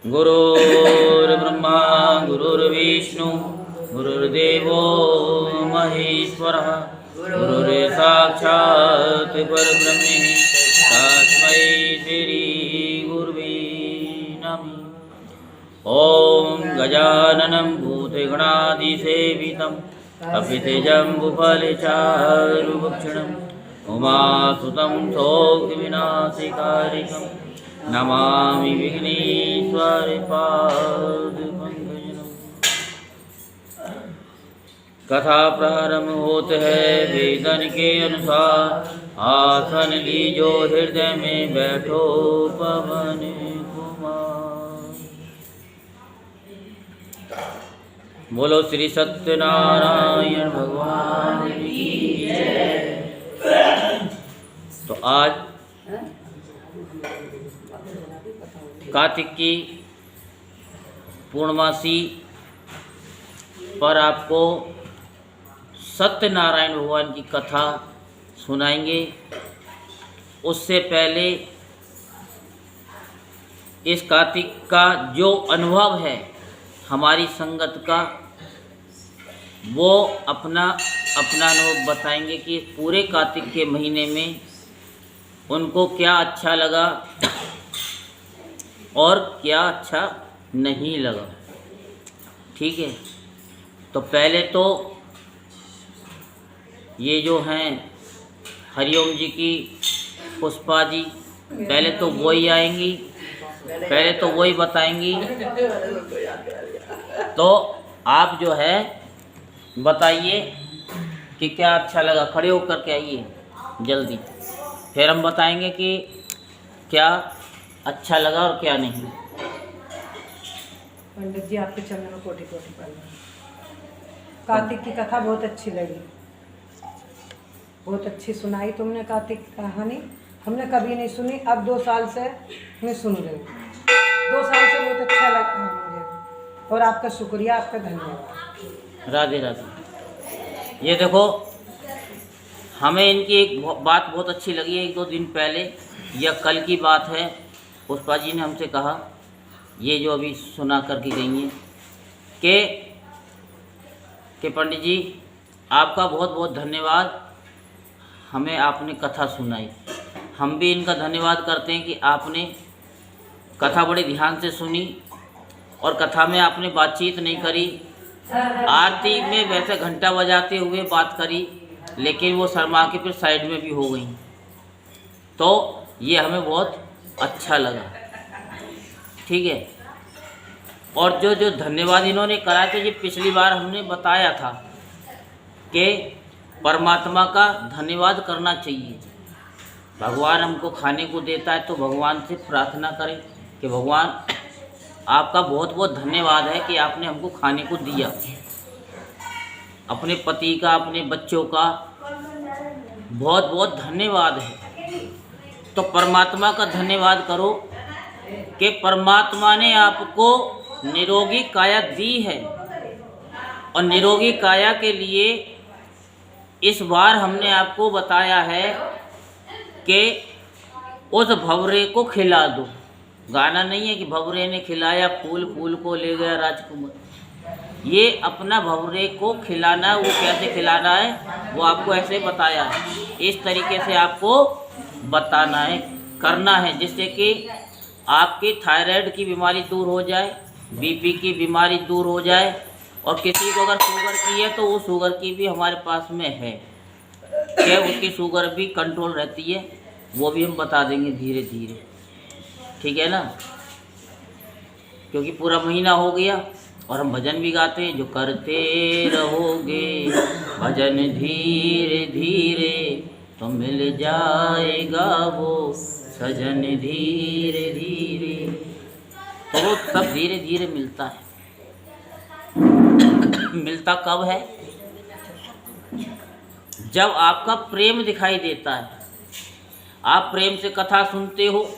गुरुर्ब्रह्मा गुरुर्विष्णु गुरुर्देवो महेश्वरः गुरुर्साक्षात् परब्रह्म तस्मै श्री गुरुवे नमः। ओम गजाननं भूतगणादिसेवितं कपितजम्बुफलचारुभक्षणं उमासुतं शोकविनाशकारिकं नमामि विघ्नेश्वरपादपङ्कजम्। कथा प्रारंभ होते है वेदन के अनुसार, आसन लीजो हृदय में बैठो पवन कुमार। बोलो श्री सत्यनारायण भगवान की जय। तो आज कार्तिक की पूर्णमासी पर आपको सत्यनारायण भगवान की कथा सुनाएंगे। उससे पहले इस कार्तिक का जो अनुभव है हमारी संगत का, वो अपना अनुभव बताएंगे कि पूरे कार्तिक के महीने में उनको क्या अच्छा लगा और क्या अच्छा नहीं लगा। ठीक है, तो पहले तो ये जो हैं हरिओम जी की पुष्पा जी, पहले तो वही आएंगी, पहले तो वही बताएंगी। तो आप जो है बताइए कि क्या अच्छा लगा। खड़े होकर के आइए जल्दी, फिर हम बताएंगे कि क्या अच्छा लगा और क्या नहीं। पंडित जी आपके चरणों में कोटि कोटि प्रणाम। कार्तिक की कथा बहुत अच्छी लगी, बहुत अच्छी सुनाई तुमने कार्तिक की कहानी। हमने कभी नहीं सुनी, अब 2 साल से मैं सुन रही हूँ। 2 साल से बहुत अच्छा लगा मुझे, और आपका शुक्रिया, आपका धन्यवाद। राधे राधे। ये देखो, हमें इनकी एक बात बहुत अच्छी लगी है। 1-2 दिन पहले या कल की बात है, पुष्पा जी ने हमसे कहा, ये जो अभी सुना करके गई हैं, कि पंडित जी आपका बहुत बहुत धन्यवाद, हमें आपने कथा सुनाई। हम भी इनका धन्यवाद करते हैं कि आपने कथा बड़े ध्यान से सुनी, और कथा में आपने बातचीत नहीं करी। आरती में वैसे घंटा बजाते हुए बात करी, लेकिन वो शर्मा के फिर साइड में भी हो गई। तो ये हमें बहुत अच्छा लगा। ठीक है, और जो धन्यवाद इन्होंने करा, तो ये पिछली बार हमने बताया था कि परमात्मा का धन्यवाद करना चाहिए। भगवान हमको खाने को देता है तो भगवान से प्रार्थना करें कि भगवान आपका बहुत बहुत धन्यवाद है कि आपने हमको खाने को दिया। अपने पति का, अपने बच्चों का बहुत बहुत धन्यवाद है। तो परमात्मा का धन्यवाद करो कि परमात्मा ने आपको निरोगी काया दी है, और निरोगी काया के लिए इस बार हमने आपको बताया है कि उस भंवरे को खिला दो। गाना नहीं है कि भंवरे ने खिलाया फूल, फूल को ले गया राजकुमार। ये अपना भंवरे को खिलाना, वो कैसे खिलाना है वो आपको ऐसे बताया है। इस तरीके से आपको बताना है, करना है, जिससे कि आपकी थायराइड की बीमारी दूर हो जाए, बीपी की बीमारी दूर हो जाए, और किसी को अगर शुगर की है तो वो शुगर की भी हमारे पास में है कि उसकी शुगर भी कंट्रोल रहती है, वो भी हम बता देंगे धीरे धीरे। ठीक है ना, क्योंकि पूरा महीना हो गया और हम भजन भी गाते हैं, जो करते रहोगे भजन धीरे धीरे तो मिल जाएगा वो सजन धीरे धीरे। तो वो सब धीरे धीरे मिलता है। मिलता कब है? जब आपका प्रेम दिखाई देता है। आप प्रेम से कथा सुनते हो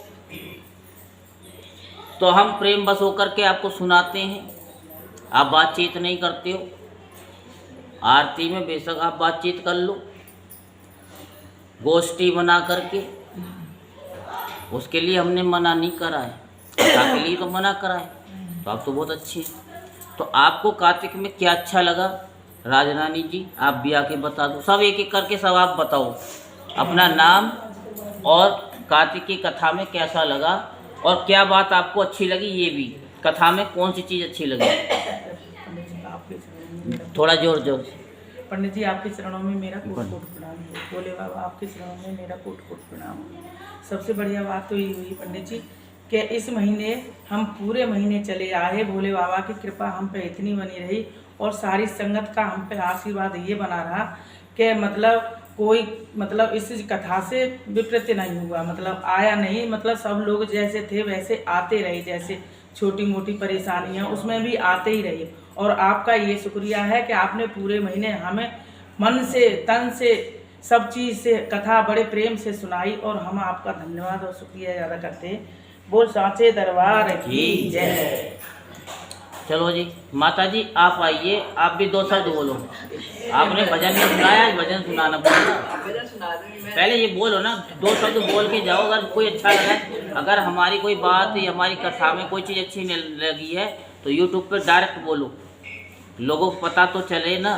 तो हम प्रेम बस होकर के आपको सुनाते हैं, आप बातचीत नहीं करते हो। आरती में बेशक आप बातचीत कर लो, गोष्ठी बना करके, उसके लिए हमने मना नहीं करा है। कथा के लिए तो मना करा है, तो आप तो बहुत अच्छी हैं। तो आपको कार्तिक में क्या अच्छा लगा राजरानी जी, आप भी आके बता दो। सब एक एक करके सब आप बताओ अपना नाम और कार्तिक की कथा में कैसा लगा और क्या बात आपको अच्छी लगी, ये भी कथा में कौन सी चीज़ अच्छी लगी। थोड़ा जोर जोर से। पंडित जी आपके चरणों में मेरा कोट कोट प्रणाम है। भोले बाबा आपके चरणों में मेरा कोट कोट प्रणाम है। सबसे बढ़िया बात तो ये हुई पंडित जी कि इस महीने हम पूरे महीने चले आए, भोले बाबा की कृपा हम पे इतनी बनी रही और सारी संगत का हम पे आशीर्वाद ये बना रहा कि मतलब कोई मतलब इस कथा से विपरीत नहीं हुआ, मतलब आया नहीं, मतलब सब लोग जैसे थे वैसे आते रहे, जैसे छोटी मोटी परेशानियां उसमें भी आते ही रहे। और आपका ये शुक्रिया है कि आपने पूरे महीने हमें मन से तन से सब चीज़ से कथा बड़े प्रेम से सुनाई और हम आपका धन्यवाद और शुक्रिया ज़्यादा करते हैं। बोल सांचे दरबार की जय। चलो जी माता जी आप आइए, आप भी दो शब्द बोलो। आपने भजन नहीं सुनाया, आज भजन सुनाना पड़ेगा। पहले ये बोलो ना, दो शब्द बोल के जाओ। अगर कोई अच्छा लगा, अगर हमारी कोई बात या हमारी कथा में कोई चीज़ अच्छी नहीं लगी है तो यूट्यूब पर डायरेक्ट बोलो, लोगों को पता तो चले ना।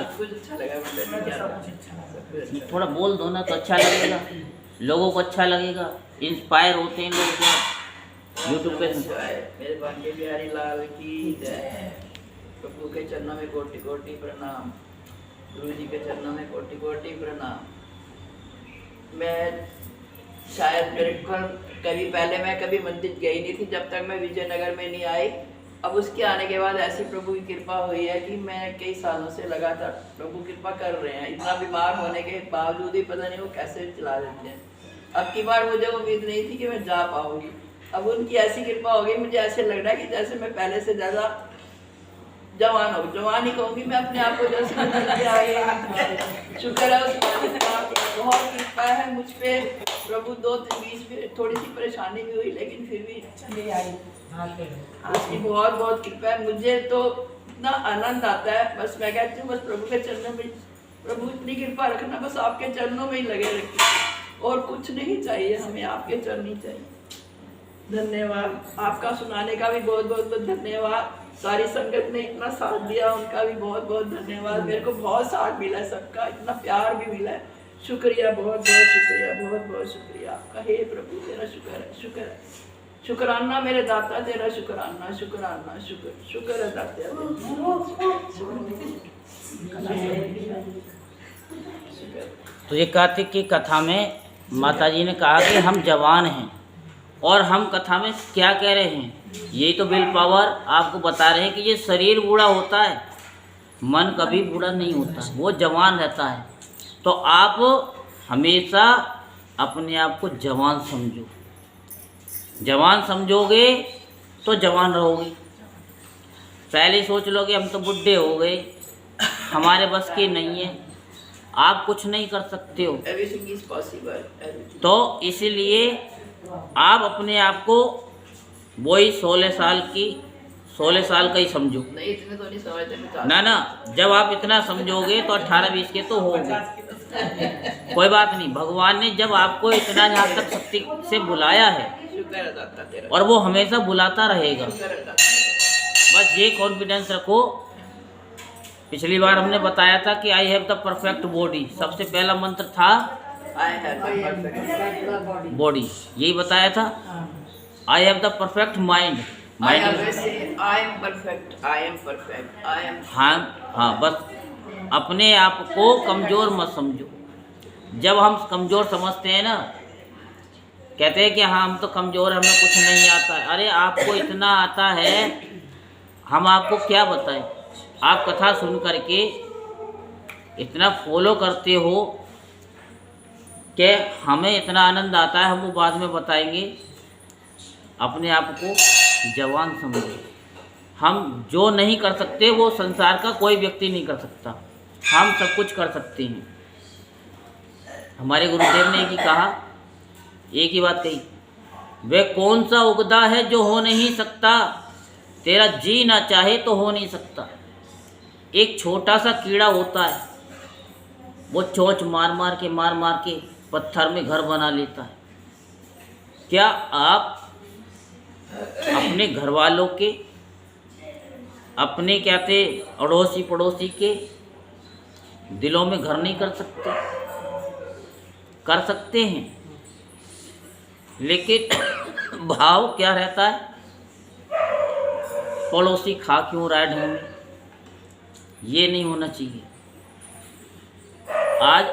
थोड़ा बोल दो ना तो अच्छा लगेगा, लोगों को अच्छा लगेगा, इंस्पायर होते हैं लोग क्या यूट्यूब पे। मेरे भाग्य बिहारी लाल की जय। प्रभु के चरणों में कोटि कोटि प्रणाम, गुरु जी के चरणों में कोटि कोटि प्रणाम। मैं शायद बिल्कुल कभी पहले मैं कभी मंदिर गई नहीं थी जब तक मैं विजयनगर में नहीं आई। अब उसके आने के बाद ऐसी प्रभु की कृपा हुई है कि मैं कई सालों से लगातार प्रभु कृपा कर रहे हैं। इतना बीमार होने के बावजूद ही पता नहीं वो कैसे चला देते हैं। अब की बार मुझे उम्मीद नहीं थी कि मैं जा पाऊंगी, अब उनकी ऐसी कृपा हो गई, मुझे ऐसे लग रहा है कि जैसे मैं पहले से ज़्यादा जवान हो, जवान ही कहूँगी मैं अपने आप को, जैसे शुक्र है उस मालिक का, बहुत कृपा है मुझ पे। प्रभु 2-3 बीच में थोड़ी सी परेशानी भी हुई लेकिन फिर भी चली आई, उसकी बहुत बहुत कृपा है। मुझे तो इतना आनंद आता है, बस मैं कहती हूँ बस प्रभु के चरणों में, प्रभु इतनी कृपा रखना, बस आपके चरणों में ही लगे रखिए और कुछ नहीं चाहिए हमें, आपके चरण ही चाहिए। धन्यवाद, आपका सुनाने का भी बहुत बहुत धन्यवाद। सारी संगत ने इतना साथ दिया, उनका भी बहुत बहुत धन्यवाद। मेरे को बहुत साथ मिला है सबका, इतना प्यार भी मिला है। शुक्रिया, बहुत बहुत शुक्रिया, बहुत बहुत शुक्रिया आपका। हे प्रभु तेरा शुक्र है, शुक्र है, शुक्राना मेरे दाता तेरा, शुक्राना शुक्राना शुक्र, शुक्र है दाता। तो ये कार्तिक की कथा में माता जी ने कहा कि हम जवान हैं और हम कथा में क्या कह रहे हैं, यही तो विल पावर आपको बता रहे हैं कि ये शरीर बूढ़ा होता है, मन कभी बूढ़ा नहीं होता, वो जवान रहता है। तो आप हमेशा अपने आप को जवान समझो, जवान समझोगे तो जवान रहोगे। पहले सोच लोगे हम तो बुढ़े हो गए, हमारे बस की नहीं है, आप कुछ नहीं कर सकते हो। Everything is possible. तो इसीलिए आप अपने आप को वही 16 साल का ही समझो। नहीं इतने तो नहीं समझते मैं ना ना, जब आप इतना समझोगे तो 18-20 के तो होगे, कोई बात नहीं। भगवान ने जब आपको इतना यहाँ तक शक्ति से बुलाया है शुक्र है दाता तेरा, और वो हमेशा बुलाता रहेगा, शुक्र है दाता। बस ये कॉन्फिडेंस रखो। पिछली बार हमने बताया था कि I have the perfect body, सबसे पहला मंत्र था I have the perfect body, यही बताया था। I have the perfect mind, I always say I am perfect, I am perfect, I am। हाँ, बस अपने आप को कमज़ोर मत समझो। जब हम कमज़ोर समझते हैं ना, कहते हैं कि हाँ हम तो कमज़ोर, हमें कुछ नहीं आता है। अरे आपको इतना आता है, हम आपको क्या बताएं। आप कथा सुन करके इतना फॉलो करते हो कि हमें इतना आनंद आता है, हम वो बाद में बताएंगे। अपने आप को जवान समझो। हम जो नहीं कर सकते वो संसार का कोई व्यक्ति नहीं कर सकता, हम सब कुछ कर सकते हैं। हमारे गुरुदेव ने एक ही कहा, एक ही बात कही, वे कौन सा उगदा है जो हो नहीं सकता, तेरा जी ना चाहे तो हो नहीं सकता। एक छोटा सा कीड़ा होता है, वो चोंच मार मार के पत्थर में घर बना लेता है। क्या आप अपने घर वालों के, अपने क्या थे अड़ोसी पड़ोसी के दिलों में घर नहीं कर सकते, कर सकते हैं, लेकिन भाव क्या रहता है, पड़ोसी खा क्यों रहा है ढंग में, ये नहीं होना चाहिए। आज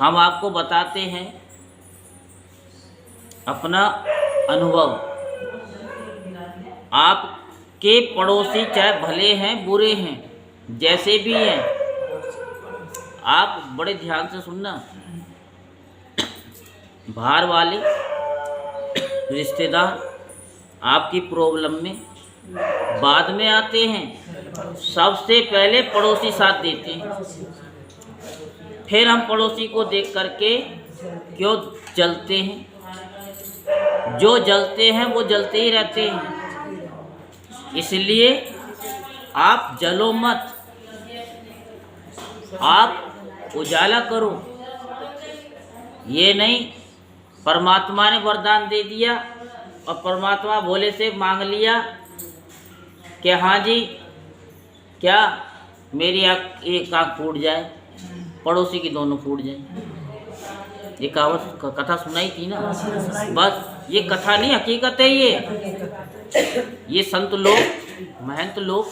हम आपको बताते हैं अपना अनुभव। आपके पड़ोसी चाहे भले हैं बुरे हैं, जैसे भी हैं, आप बड़े ध्यान से सुनना। बाहर वाले रिश्तेदार आपकी प्रॉब्लम में बाद में आते हैं, सबसे पहले पड़ोसी साथ देते हैं। फिर हम पड़ोसी को देख करके क्यों जलते हैं, जो जलते हैं वो जलते ही रहते हैं। इसलिए आप जलो मत, आप उजाला करो। ये नहीं परमात्मा ने वरदान दे दिया और परमात्मा भोले से मांग लिया कि हाँ जी क्या मेरी एक आँख फूट जाए, पड़ोसी की दोनों फूट जाए। ये कहावत कथा सुनाई थी ना, बस ये कथा नहीं हकीकत है। ये संत लोग महंत लोग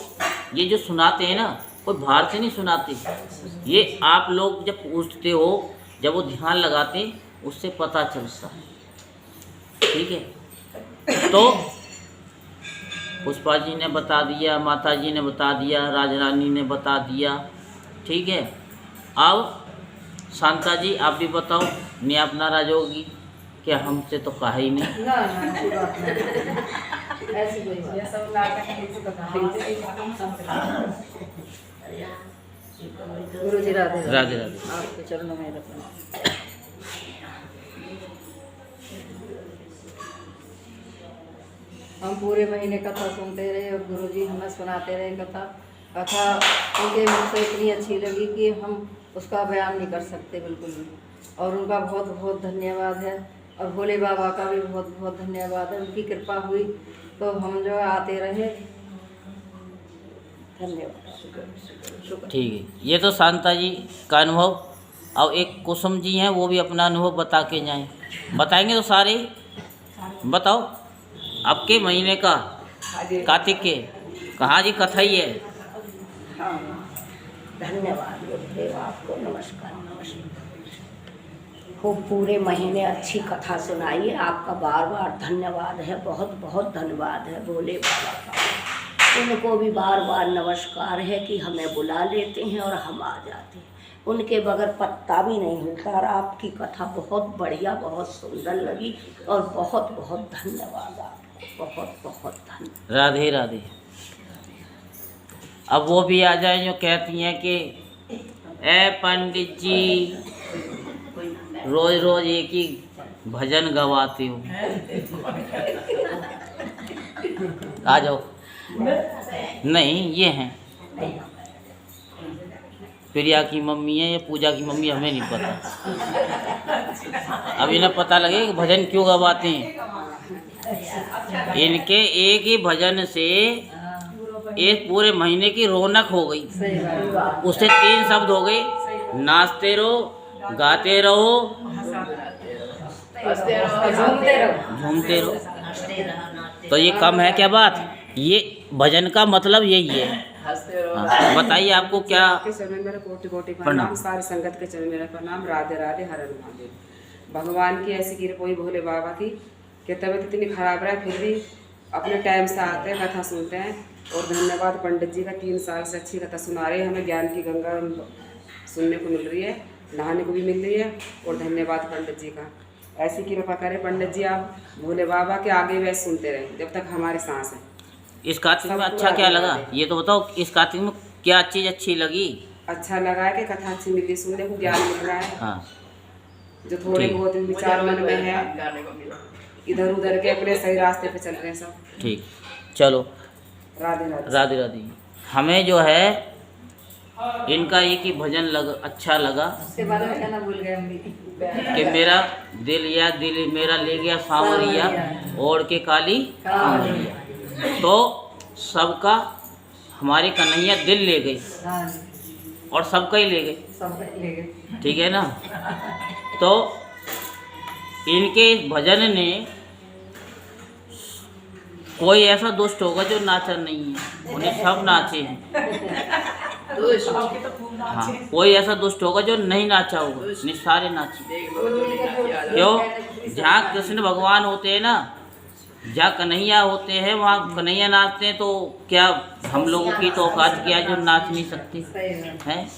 ये जो सुनाते हैं ना, कोई बाहर से नहीं सुनाते। ये आप लोग जब पूछते हो, जब वो ध्यान लगाते, उससे पता चलता है। ठीक है, तो पुष्पा जी ने बता दिया, माता जी ने बता दिया, राजरानी ने बता दिया। ठीक है, अब शांता जी आप भी बताओ, नहीं आप नाराज होगी कि हमसे तो कहा ही नहीं। ना ऐसी बात नहीं, ऐसी कोई बात, ये सब नाटक है, किसी को कहा गुरु जी राधे राधे राधे। आपके चरणों में रखना। हम पूरे महीने कथा सुनते रहे और गुरु जी हमें सुनाते रहे कथा उनके मुँह से इतनी अच्छी लगी कि हम उसका बयान नहीं कर सकते बिल्कुल भी। और उनका बहुत बहुत धन्यवाद है, और भोले बाबा का भी बहुत बहुत धन्यवाद है। उनकी कृपा हुई तो हम जो आते रहे। धन्यवाद। ठीक है, ये तो शांता जी का अनुभव। अब एक कुसुम जी हैं, वो भी अपना अनुभव बता के जाएं। बताएंगे तो सारे बताओ। आपके महीने का कार्तिक के कहाँ जी कथा ही है। धन्यवाद गुरुदेव, आपको नमस्कार। खूब पूरे महीने अच्छी कथा सुनाई, आपका बार बार धन्यवाद है, बहुत बहुत धन्यवाद है भोले बाबा का। उनको भी बार बार नमस्कार है कि हमें बुला लेते हैं और हम आ जाते हैं। उनके बगैर पत्ता भी नहीं हिलता। और आपकी कथा बहुत बढ़िया, बहुत सुंदर लगी, और बहुत बहुत धन्यवाद आपको, बहुत बहुत धन्यवाद। राधे राधे। अब वो भी आ जाए जो कहती हैं कि ए पंडित जी रोज रोज एक ही भजन गवाते हो, आ जाओ। नहीं, ये हैं प्रिया की मम्मी है या पूजा की मम्मी, हमें नहीं पता। अब इन्हें पता लगे कि भजन क्यों गवाते हैं। इनके एक ही भजन से एक पूरे महीने की रौनक हो गई। उससे 3 शब्द हो गए, नाचते रहो, गाते रहो, झूमते रहो। तो ये कम है क्या बात? ये भजन का मतलब यही है। हाँ, बताइए आपको क्या। के चरण मेरा कोटि कोटि प्रणाम। प्रणाम, सारी संगत के चरण मेरा प्रणाम। राधे राधे, हर हर महादेव। भगवान की ऐसी कृपा हुई भोले बाबा की कि तबीयत इतनी खराब रहा फिर भी अपने टाइम से आते हैं, कथा सुनते हैं। और धन्यवाद पंडित जी का, 3 साल से अच्छी कथा सुना रहे हैं। हमें ज्ञान की गंगा सुनने को मिल रही है, नहाने को भी मिल रही है। और धन्यवाद पंडित जी का, ऐसी कृपा करें पंडित जी आप भोले बाबा के आगे वैसे सुनते रहें जब तक हमारी सांस है। इस कार्तिक में अच्छा क्या लगा ये तो बताओ। इस कार्तिक में क्या चीज़ अच्छी लगी? अच्छा लगा है कि कथा अच्छी मिली, सुनने को ज्ञान मिल रहा है। हाँ, जो थोड़े ठीक। बहुत विचार मन में है, जाने को मिला। इधर उधर के अपने सही रास्ते पे चल रहे हैं सब। ठीक, चलो राधे राधे। राधे राधे। हमें जो है इनका एक ही भजन अच्छा लगा उसके बारे में कहना भूल गए हम भी। कि मेरा दिल मेरा ले गया सांवरिया ओढ़ के काली कांवरिया। तो सबका हमारे कन्हैया दिल ले गई हाँ, और सबका ही ले गई, सब ले गए। ठीक है ना। तो इनके इस भजन ने कोई ऐसा दुष्ट होगा जो नाचा नहीं है, उन्हें सब नाचे हैं। हाँ, कोई ऐसा दुष्ट होगा जो नहीं नाचा होगा, नहीं सारे नाचे। क्यों? जहाँ कृष्ण भगवान होते हैं ना, जहाँ कन्हैया होते हैं वहाँ कन्हैया नाचते हैं, तो क्या हम लोगों की तो औकात क्या है जो नाच नहीं सकते हैं।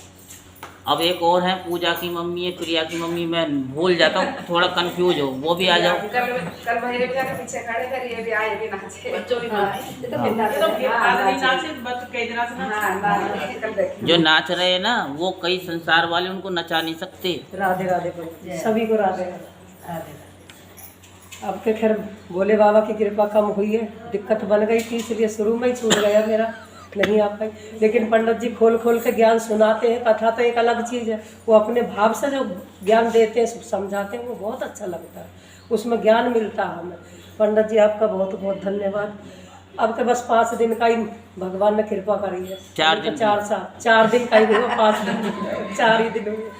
अब एक और है, पूजा की मम्मी है, प्रिया की मम्मी, मैं भूल जाता हूँ, थोड़ा कंफ्यूज हो, वो भी आ जाओ। कल भैया के पीछे खड़े थे, ये भी आए भी नाचे। बच्चों भी ये तो बिंदास ये तो है। फिर हाँ, आदमी नाचे। नाचे, बच्चे कई दिनों से नाचे। हाँ, नाचे, कल देखी। जो नाच रहे हैं ना, वो कई संसार वाले उनको नचा नहीं सकते। राधे राधे बोलो, सभी को राधे राधे। अब के खैर भोले बाबा की कृपा कम हुई है, दिक्कत बन गई थी, इसलिए शुरू में ही छूट गया मेरा, नहीं आ पाई। लेकिन पंडित जी खोल खोल के ज्ञान सुनाते हैं, कथा तो एक अलग चीज़ है, वो अपने भाव से जो ज्ञान देते हैं, समझाते हैं, वो बहुत अच्छा लगता है, उसमें ज्ञान मिलता है हमें। पंडित जी आपका बहुत बहुत धन्यवाद। अब के बस 5 दिन का ही भगवान ने कृपा करी है। 4 दिन 4 दिन का ही हुआ, 5 दिन 4 ही दिन हुए,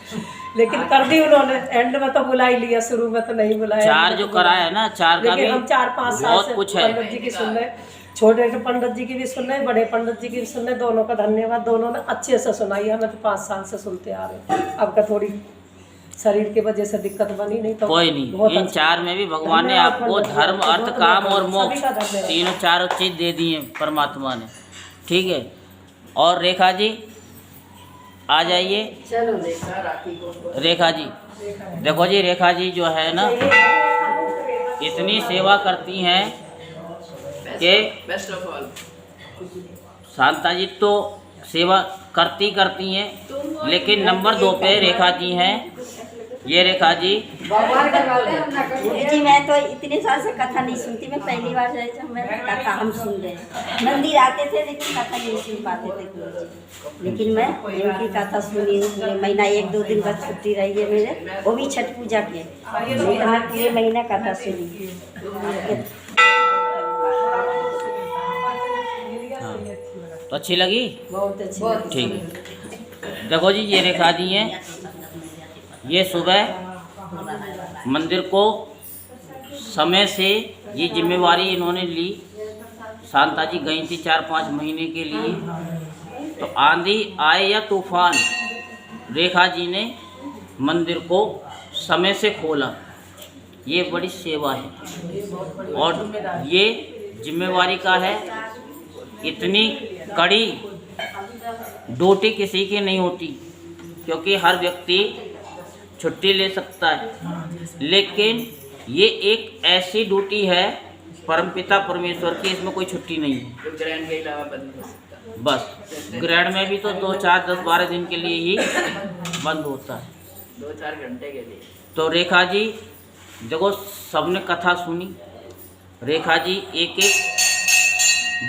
लेकिन कर दी उन्होंने। एंड में तो बुला ही लिया, शुरू में तो नहीं बुलाया। 4 जो कराया है ना, 4 का भी लेकिन हम 4-5 साल बहुत से कुछ है। पंडित जी की सुन रहे, छोटे पंडित जी की भी सुन रहे, बड़े पंडित जी की भी सुन रहे, दोनों का धन्यवाद। दोनों ने अच्छे से सुनाई, हमें तो 5 साल से सुनते आ रहे। अब का थोड़ी शरीर की वजह से दिक्कत बनी, नहीं तो कोई नहीं, बहुत इन अच्छा। 4 में भी भगवान ने धन्यवाद आपको पंडित जी, धर्म, अर्थ, बहुत काम और धन्यवाद, मोक्ष सभी का धन्यवाद। तीनों 4 चीज दे दी है परमात्मा ने, ठीक है। और रेखा जी आ जाइए। चलो रेखा जी देखो जी, रेखा जी जो है ना, इतनी सेवा करती हैं कि बेस्ट ऑफ ऑल। शांता जी तो सेवा करती हैं, लेकिन नंबर 2 पे रेखा जी हैं। ये रेखा जी जी मैं तो इतने साल से कथा नहीं सुनती, मैं पहली बार मैं कथा हम सुन रहे हैं। मंदिर आते थे लेकिन कथा नहीं सुन पाते थे कोई, लेकिन मैं इनकी कथा सुनी। महीना 1-2 दिन बस छुट्टी रही है मेरे, वो भी छठ पूजा के, नहीं तो मैं पूरे महीना कथा सुनी। तो अच्छी लगी, बहुत अच्छी। ठीक है। देखो जी, ये रेखा जी हैं, ये सुबह मंदिर को समय से ये जिम्मेवारी इन्होंने ली। शांता जी गई थी 4-5 महीने के लिए, तो आंधी आए या तूफान, रेखा जी ने मंदिर को समय से खोला। ये बड़ी सेवा है और ये जिम्मेवारी का है। इतनी कड़ी ड्यूटी किसी की नहीं होती, क्योंकि हर व्यक्ति छुट्टी ले सकता है, लेकिन ये एक ऐसी ड्यूटी है परमपिता परमेश्वर की, इसमें कोई छुट्टी नहीं है। जो ग्रैंड के अलावा बंद हो सकता है। बस ग्रहण में भी तो 2, 4, 10, 12 दिन के लिए ही बंद होता है। 2-4 घंटे के लिए। तो रेखा जी देखो, सबने कथा सुनी, रेखा जी एक एक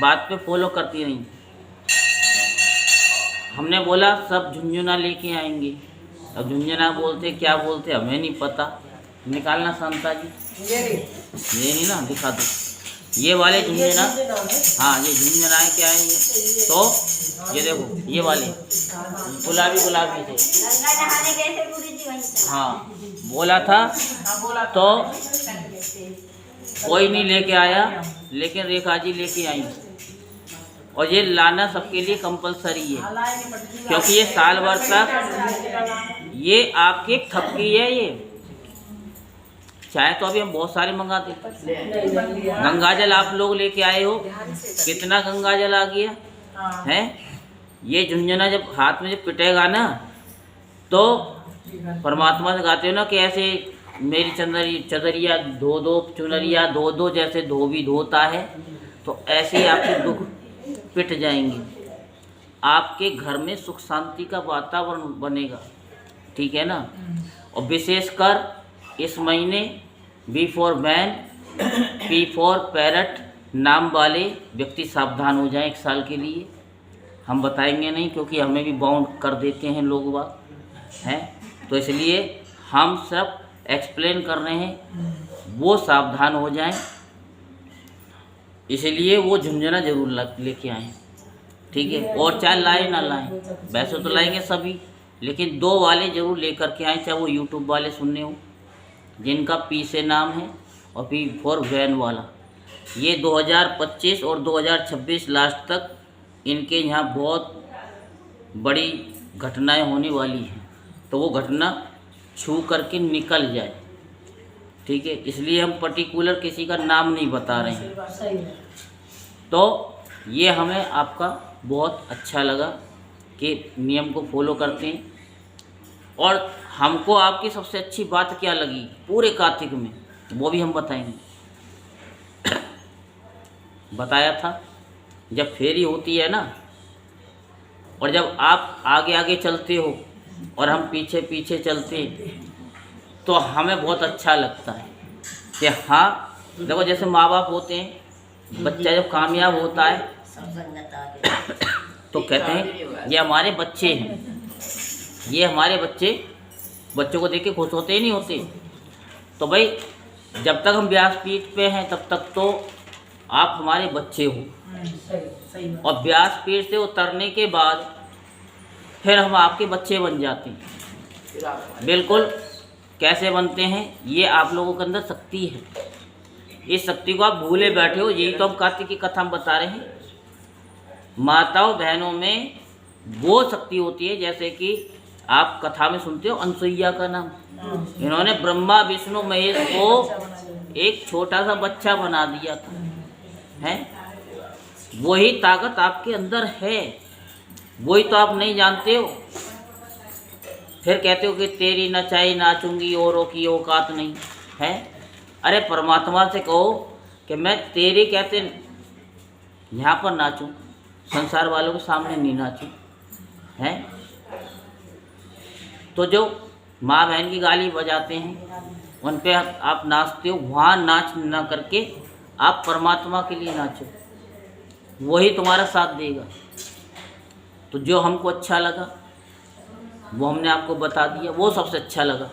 बात पे फॉलो करती रही। हमने बोला सब झुंझुना लेके आएंगे, अब झुंझुना बोलते क्या बोलते हमें नहीं पता। निकालना शांता जी, ये नहीं ना, दिखा दो ये वाले झुंझुना। हाँ, ये झुंझुना है, क्या है ये? तो ये देखो, ये वाले गुलाबी गुलाबी थे। हाँ, बोला था तो कोई नहीं लेके आया, लेकिन रेखा जी लेके आई। और ये लाना सबके लिए कंपलसरी है, क्योंकि ये साल भर तक ये आपकी ठपकी है। ये चाहे तो अभी हम बहुत सारे मंगाते। गंगा जल आप लोग लेके आए हो, कितना गंगा जल आ गया है। ये झुंझुना जब हाथ में जब पिटेगा ना, तो परमात्मा से गाते हो ना कि ऐसे मेरी चदरिया धो दो, चुनरिया धो दो, जैसे धोबी धोता है, तो ऐसे ही आपके दुख पिट जाएंगे। आपके घर में सुख शांति का वातावरण बनेगा, ठीक है ना। और विशेषकर इस महीने B for man, P for parrot नाम वाले व्यक्ति सावधान हो जाएं 1 साल के लिए। हम बताएंगे नहीं, क्योंकि हमें भी बाउंड कर देते हैं लोग बात हैं, तो इसलिए हम सब एक्सप्लेन कर रहे हैं, वो सावधान हो जाएं, इसलिए वो झुंझुना जरूर लेके आएँ, ठीक है। और चाहे लाए ना लाएं, वैसे तो लाएंगे सभी, लेकिन 2 वाले ज़रूर लेकर के आएँ, चाहे वो यूट्यूब वाले सुनने हो जिनका पी से नाम है और पी फॉर वैन वाला। ये 2025 और 2026 लास्ट तक इनके यहाँ बहुत बड़ी घटनाएं होने वाली हैं, तो वो घटना छू करके निकल जाए, ठीक है। इसलिए हम पर्टिकुलर किसी का नाम नहीं बता रहे हैं। सही है। तो ये हमें आपका बहुत अच्छा लगा कि नियम को फॉलो करते हैं। और हमको आपकी सबसे अच्छी बात क्या लगी पूरे कार्तिक में, वो भी हम बताएंगे। बताया था जब फेरी होती है ना, और जब आप आगे आगे चलते हो और हम पीछे पीछे चलते हैं, तो हमें बहुत अच्छा लगता है कि हाँ, देखो जैसे माँ बाप होते हैं, बच्चा जब कामयाब होता है तो कहते हैं ये हमारे बच्चे हैं, ये हमारे बच्चों को देख के खुश होते ही नहीं होते। तो भाई जब तक हम व्यासपीठ पे हैं तब तक तो आप हमारे बच्चे हो, सही और व्यासपीठ से उतरने के बाद फिर हम आपके बच्चे बन जाते हैं। बिल्कुल कैसे बनते हैं, ये आप लोगों के अंदर शक्ति है, इस शक्ति को आप भूले बैठे हो। यही तो हम कार्तिक की कथा में बता रहे हैं। माताओं बहनों में वो शक्ति होती है, जैसे कि आप कथा में सुनते हो अनसुईया का नाम, इन्होंने ब्रह्मा विष्णु महेश को एक छोटा सा बच्चा बना दिया था, है। वही ताकत आपके अंदर है, वही तो आप नहीं जानते हो। फिर कहते हो कि तेरी नचाई नाचूंगी औरों की औकात नहीं है। अरे परमात्मा से कहो कि मैं तेरे कहते यहाँ पर नाचूं, संसार वालों के सामने नहीं नाचूं, हैं। तो जो माँ बहन की गाली बजाते हैं उन पे आप नाचते हो, वहाँ नाच ना करके आप परमात्मा के लिए नाचो, वही तुम्हारा साथ देगा। तो जो हमको अच्छा लगा वो हमने आपको बता दिया, वो सबसे अच्छा लगा,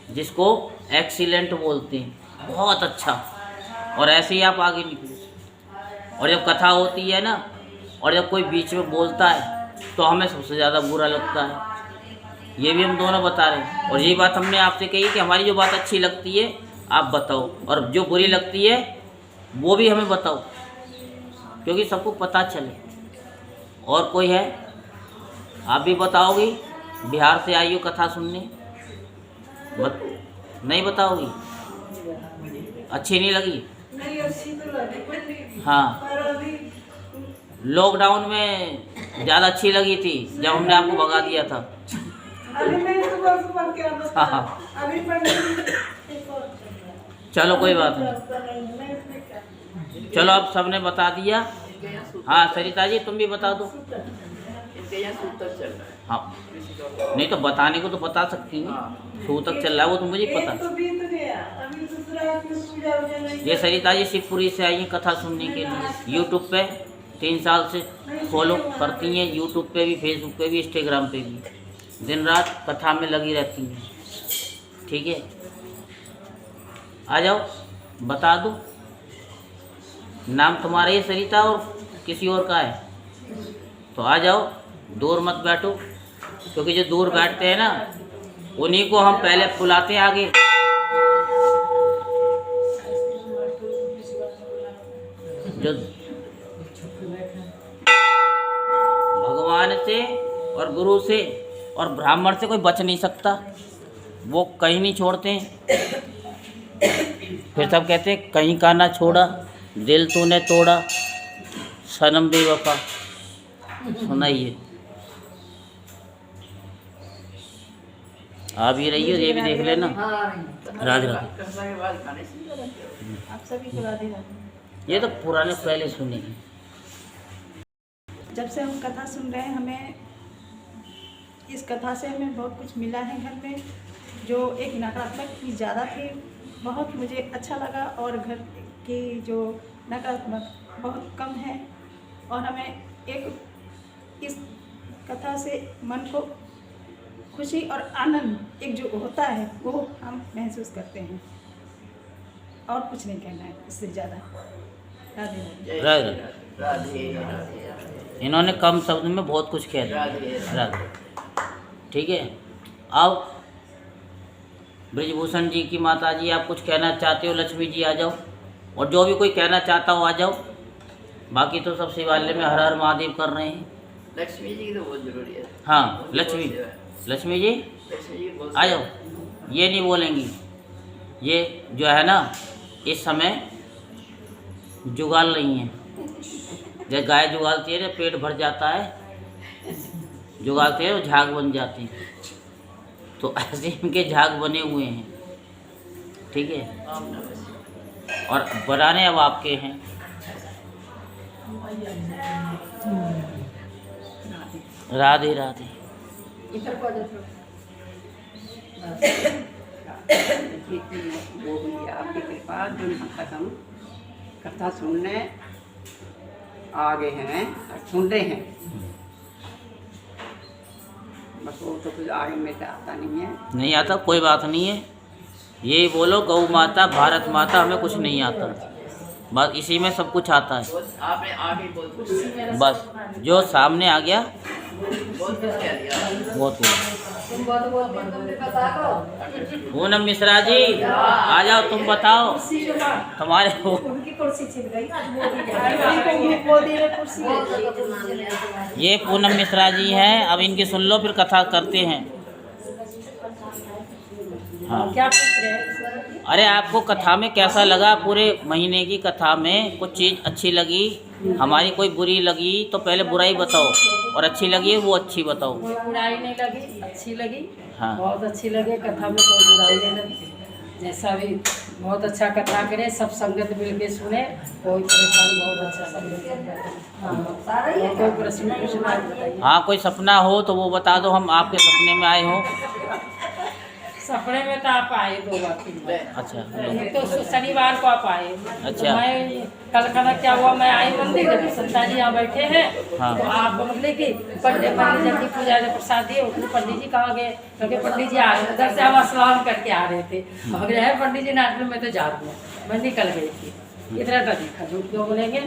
जिसको एक्सीलेंट बोलते हैं, बहुत अच्छा। और ऐसे ही आप आगे निकलो। और जब कथा होती है ना, और जब कोई बीच में बोलता है तो हमें सबसे ज़्यादा बुरा लगता है। ये भी हम दोनों बता रहे हैं। और यही बात हमने आपसे कही कि हमारी जो बात अच्छी लगती है आप बताओ, और जो बुरी लगती है वो भी हमें बताओ, क्योंकि सबको पता चले। और कोई है, आप भी बताओगी? बिहार से आई हो कथा सुनने, नहीं बताओगी? अच्छी नहीं लगी? नहीं अच्छी तो लगी। हाँ, लॉकडाउन में ज़्यादा अच्छी लगी थी जब हमने आपको भगा दिया था। अभी मैं सुबह क्या हाँ हाँ, अभी पढ़ने चलो कोई बात नहीं। चलो अब सबने बता दिया। हाँ सरिता जी तुम भी बता दो। इनके यहाँ सूतक चल रहा है। हाँ, नहीं तो बताने को तो बता सकती हैं, सूतक चल रहा है वो तो मुझे पता। तो बीत गया, अभी दूसरा पूजा नहीं। ये सरिता जी शिवपुरी से आई हैं कथा सुनने के लिए। यूट्यूब पे 3 साल से फॉलो करती हैं, यूट्यूब पे भी, फेसबुक पे भी, इंस्टाग्राम पे भी, दिन रात कथा में लगी रहती हैं, ठीक है। आ जाओ बता दो, नाम तुम्हारा ही सरिता और किसी और का है, तो आ जाओ, दूर मत बैठो, क्योंकि जो दूर बैठते हैं ना उन्हीं को हम पहले बुलाते हैं आगे। जो भगवान से और गुरु से और ब्राह्मण से कोई बच नहीं सकता, वो कहीं नहीं छोड़ते हैं। फिर सब कहते हैं कहीं का ना छोड़ा, दिल तूने तोड़ा, सनम बेवफा। सुनाइए, आ भी रही हो, ये भी देख लेना। राधे राधे। कथा के बाद गाने सुनते रहते हो। आप सभी को राधे राधे। ये तो पुराने पहले सुने हैं। जब से हम कथा सुन रहे हैं, हमें इस कथा से हमें बहुत कुछ मिला है। घर में जो एक नकारात्मक चीज़ ज़्यादा थी, बहुत मुझे अच्छा लगा, और घर की जो नकारात्मक बहुत कम है। और हमें एक इस कथा से मन को खुशी और आनंद एक जो होता है वो हम महसूस करते हैं। और कुछ नहीं कहना है इससे ज़्यादा। राधे राधे। राधे। इन्होंने कम शब्द में बहुत कुछ कह दिया। राधे। ठीक है, अब ब्रिजभूषण जी की माता जी आप कुछ कहना चाहते हो? लक्ष्मी जी आ जाओ, और जो भी कोई कहना चाहता हो आ जाओ। बाकी तो सब शिवालय में हर हर महादेव कर रहे हैं। लक्ष्मी जी की तो बहुत जरूरी है। हाँ, लक्ष्मी जी आ जाओ। ये नहीं बोलेंगी, ये जो है ना इस समय जुगाल रही हैं। जब गाय जुगालती है जब पेट भर जाता है, जुगालती है वो झाग बन जाती है, तो ऐसे इनके झाग बने हुए हैं। ठीक है, और बनाने अब आपके हैं। राधे राधे। वो हुई आपकी कृपा जो यहाँ तक हम कथा सुनने आ गए हैं और सुन रहे हैं। बस वो तो कुछ आगे में तो आता नहीं है। नहीं आता, कोई बात नहीं है। यही बोलो गौ माता भारत माता, हमें कुछ नहीं आता, बस इसी में सब कुछ आता है। आपने आगे बहुत कुछ बस जो सामने आ गया बहुत कुछ कह दिया। बहुत कुछ। पूनम मिश्रा जी आ जाओ, तुम बताओ तुम्हारे हो। ये पूनम मिश्रा जी हैं, अब इनकी सुन लो फिर कथा करते हैं। हाँ, क्या पूछ रहे हैं? अरे आपको कथा में कैसा लगा? पूरे महीने की कथा में कुछ चीज़ अच्छी लगी, हमारी कोई बुरी लगी तो पहले बुराई बताओ, और अच्छी लगी वो अच्छी बताओ। कोई बुराई नहीं लगी, अच्छी लगी। हाँ। बहुत अच्छी लगे कथा में, कोई बुराई नहीं लगी। जैसा भी बहुत अच्छा कथा करे, सब संगत मिल के सुने, कोई परेशान, बहुत अच्छा संगत। हाँ, कोई प्रश्न पूछना है बताइए। हाँ, कोई सपना हो तो वो बता दो, हम आपके सपने में आए हो। सपने में तो आप आए 2 बार 3 बार। अच्छा, एक तो शनिवार को आप आए। अच्छा। तो मैं कल खाना क्या हुआ, मैं आई मंदिर जब संता जी यहाँ बैठे हैं। हाँ। तो आप मतलब कि पंडित जी की पूजा जब प्रसाद दिए, उसमें पंडित जी कहाँ गए? क्योंकि पंडित जी आ रहे, उधर से हम स्नान करके आ रहे थे। हम गए हैं पंडित जी नाच में, मैं तो जा रही हूँ, मैं निकल गई थी। इतना तो देखा, झूठ क्यों बोलेंगे?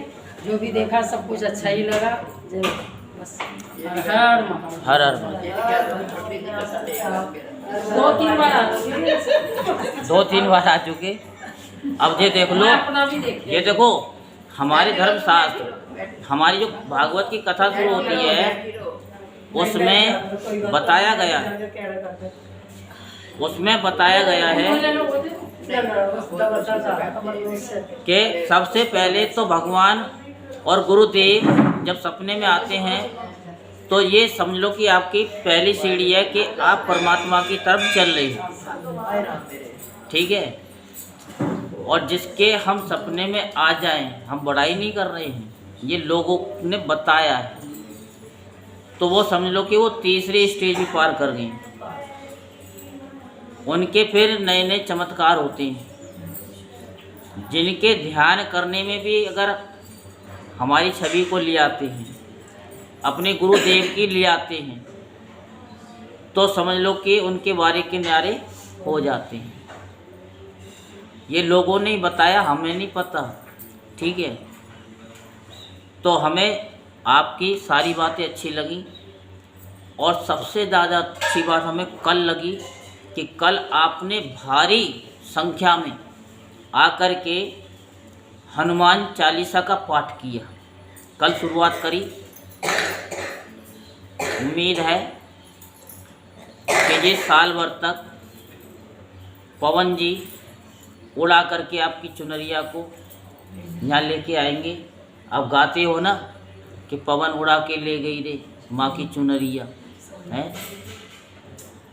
जो भी देखा सब कुछ अच्छा ही लगा। बस हर हर महादेव। हर हर महादेव। 2-3 बार आ चुके। 2-3 बार आ चुके। अब ये देख लो, अपना भी देखिए। ये देखो हमारे धर्मशास्त्र, हमारी जो भागवत की कथा शुरू होती है उसमें बताया गया है कि सबसे पहले तो भगवान और गुरुदेव जब सपने में आते हैं तो ये समझ लो कि आपकी पहली सीढ़ी है कि आप परमात्मा की तरफ चल रहे हो। ठीक है, और जिसके हम सपने में आ जाएं, हम बड़ाई नहीं कर रहे हैं, ये लोगों ने बताया है, तो वो समझ लो कि वो तीसरी स्टेज भी पार कर गए। उनके फिर नए नए चमत्कार होते हैं, जिनके ध्यान करने में भी अगर हमारी छवि को ले आते हैं, अपने गुरुदेव की ले आते हैं, तो समझ लो कि उनके बारे किनारे हो जाते हैं। ये लोगों ने बताया, हमें नहीं पता। ठीक है, तो हमें आपकी सारी बातें अच्छी लगी, और सबसे ज़्यादा अच्छी बात हमें कल लगी कि कल आपने भारी संख्या में आकर के हनुमान चालीसा का पाठ किया। कल शुरुआत करी, उम्मीद है कि ये साल भर तक पवन जी उड़ा करके आपकी चुनरिया को यहाँ लेके आएंगे। अब गाते हो ना कि पवन उड़ा के ले गई रे माँ की चुनरिया, है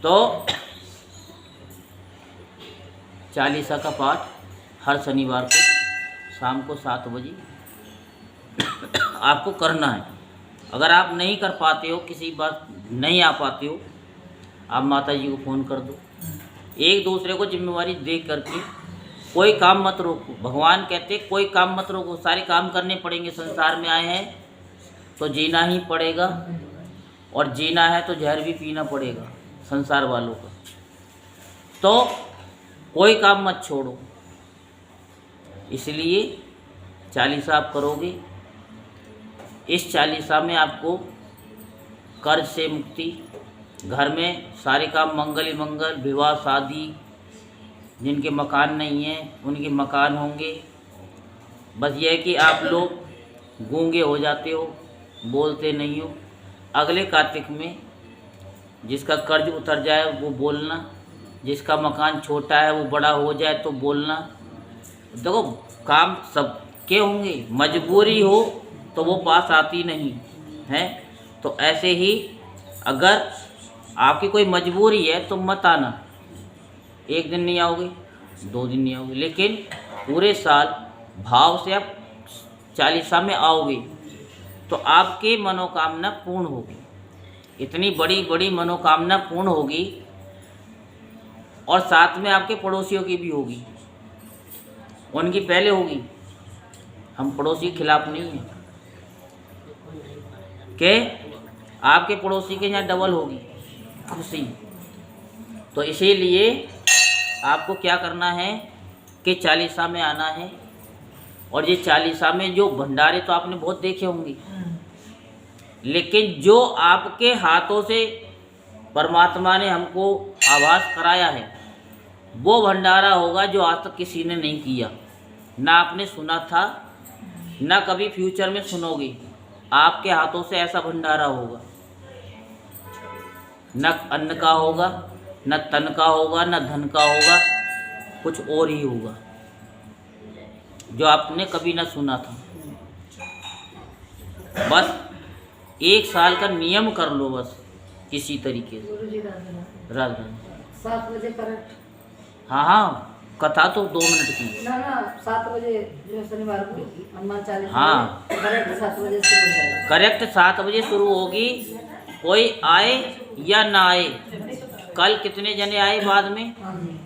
तो चालीसा का पाठ हर शनिवार को शाम को 7 बजे आपको करना है। अगर आप नहीं कर पाते हो, किसी बात नहीं आ पाते हो, आप माता जी को फ़ोन कर दो। एक दूसरे को जिम्मेवारी दे करके कोई काम मत रोको। भगवान कहते कोई काम मत रोको, सारे काम करने पड़ेंगे। संसार में आए हैं तो जीना ही पड़ेगा, और जीना है तो जहर भी पीना पड़ेगा संसार वालों का। तो कोई काम मत छोड़ो, इसलिए चालीसा आप करोगे। इस चालीसा में आपको कर्ज से मुक्ति, घर में सारे काम मंगल ही मंगल, विवाह शादी, जिनके मकान नहीं हैं उनके मकान होंगे। बस यह है कि आप लोग गूंगे हो जाते हो, बोलते नहीं हो। अगले कार्तिक में जिसका कर्ज उतर जाए वो बोलना, जिसका मकान छोटा है वो बड़ा हो जाए तो बोलना। देखो काम सबके होंगे, मजबूरी हो तो वो पास आती नहीं है। तो ऐसे ही अगर आपकी कोई मजबूरी है तो मत आना। एक दिन नहीं आओगे, 2 दिन नहीं आओगे, लेकिन पूरे साल भाव से आप चालीसा में आओगे तो आपकी मनोकामना पूर्ण होगी। इतनी बड़ी बड़ी मनोकामना पूर्ण होगी और साथ में आपके पड़ोसियों की भी होगी। उनकी पहले होगी, हम पड़ोसी के खिलाफ नहीं हैं कि आपके पड़ोसी के यहाँ डबल होगी खुशी। तो इसीलिए आपको क्या करना है कि चालीसा में आना है। और ये चालीसा में जो भंडारे तो आपने बहुत देखे होंगे, लेकिन जो आपके हाथों से परमात्मा ने हमको आभास कराया है वो भंडारा होगा जो आज तक किसी ने नहीं किया, ना आपने सुना था, ना कभी फ्यूचर में सुनोगे। आपके हाथों से ऐसा भंडारा होगा, न अन्न का होगा, न तन का होगा, न धन का होगा, कुछ और ही होगा जो आपने कभी ना सुना था। बस 1 साल का नियम कर लो, बस किसी तरीके से। राधा 7 बजे करेक्ट। हाँ हाँ, कथा तो 2 मिनट की। ना 7 बजे जो शनिवार को हनुमान चालीसा हाँ करेक्ट 7 बजे शुरू हो जाएगा। करेक्ट 7 बजे शुरू होगी। कोई आए या ना आए, कल कितने जने आए बाद में, हाँ जी।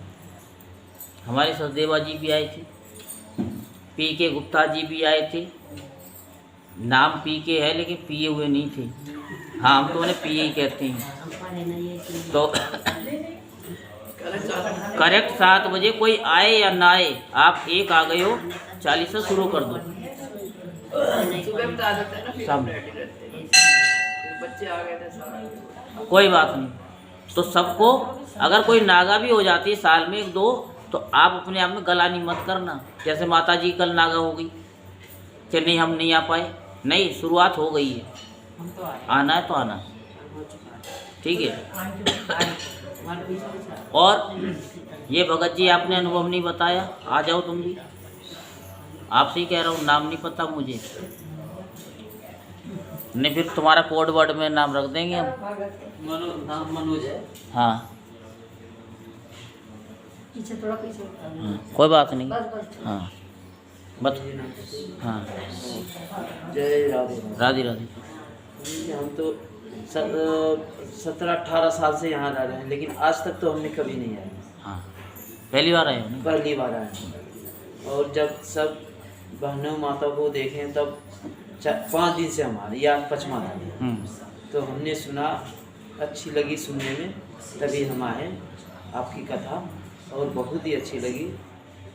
हमारे सचदेवा जी भी आए थे, पी के गुप्ता जी भी आए थे। नाम पी के है लेकिन पिए हुए नहीं थे। हाँ, हम तो उन्हें पिए ही कहते हैं। तो करेक्ट 7 बजे कोई आए या ना आए, आप एक आ गए हो, चालीसा शुरू कर दो। सुबह बता देते हैं ना, फिर शाम रेडी रहते हैं। फिर बच्चे आ गए थे सारा। कोई बात नहीं। तो सबको अगर कोई नागा भी हो जाती है साल में 1-2, तो आप अपने आप में गलानी मत करना। जैसे माता जी कल नागा हो गई कि नहीं हम नहीं आ पाए, नहीं, शुरुआत हो गई है, आना है तो आना, ठीक है। और ये भगत जी आपने अनुभव नहीं बताया, आ जाओ तुम भी, आपसे ही कह रहा हूँ, नाम नहीं पता मुझे, नहीं फिर तुम्हारा कोड वर्ड में नाम रख देंगे हम। मनोज। हाँ पीछे थोड़ा पीछे। कोई बात नहीं। बस बस। हाँ बत हाँ जय राधे। राधे राधे। हम तो 17-18 साल से यहाँ रह रहे हैं, लेकिन आज तक तो हमने कभी नहीं आए। हाँ, पहली बार आए हो ना? पहली बार आए हैं। और जब सब बहनों माता को देखें तब 5 दिन से हमारे या 5वां दिन, तो हमने सुना, अच्छी लगी सुनने में, तभी हम आए आपकी कथा, और बहुत ही अच्छी लगी।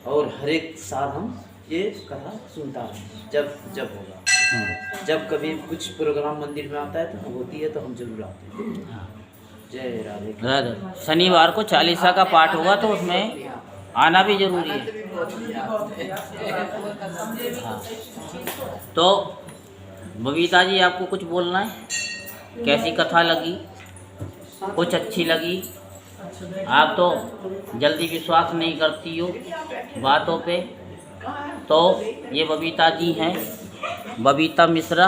और हर एक साल हम ये कथा सुनता है जब होगा। जब कभी कुछ प्रोग्राम मंदिर में आता है तो होती है तो हम जरूर आते हैं। हाँ। जय राधे। राधे। शनिवार को चालीसा का पाठ होगा तो उसमें आना भी जरूरी है। हाँ। तो बबीता जी आपको कुछ बोलना है? कैसी कथा लगी? कुछ अच्छी लगी? आप तो जल्दी विश्वास नहीं करती हो बातों पे, तो ये बबीता जी हैं, बबीता मिश्रा,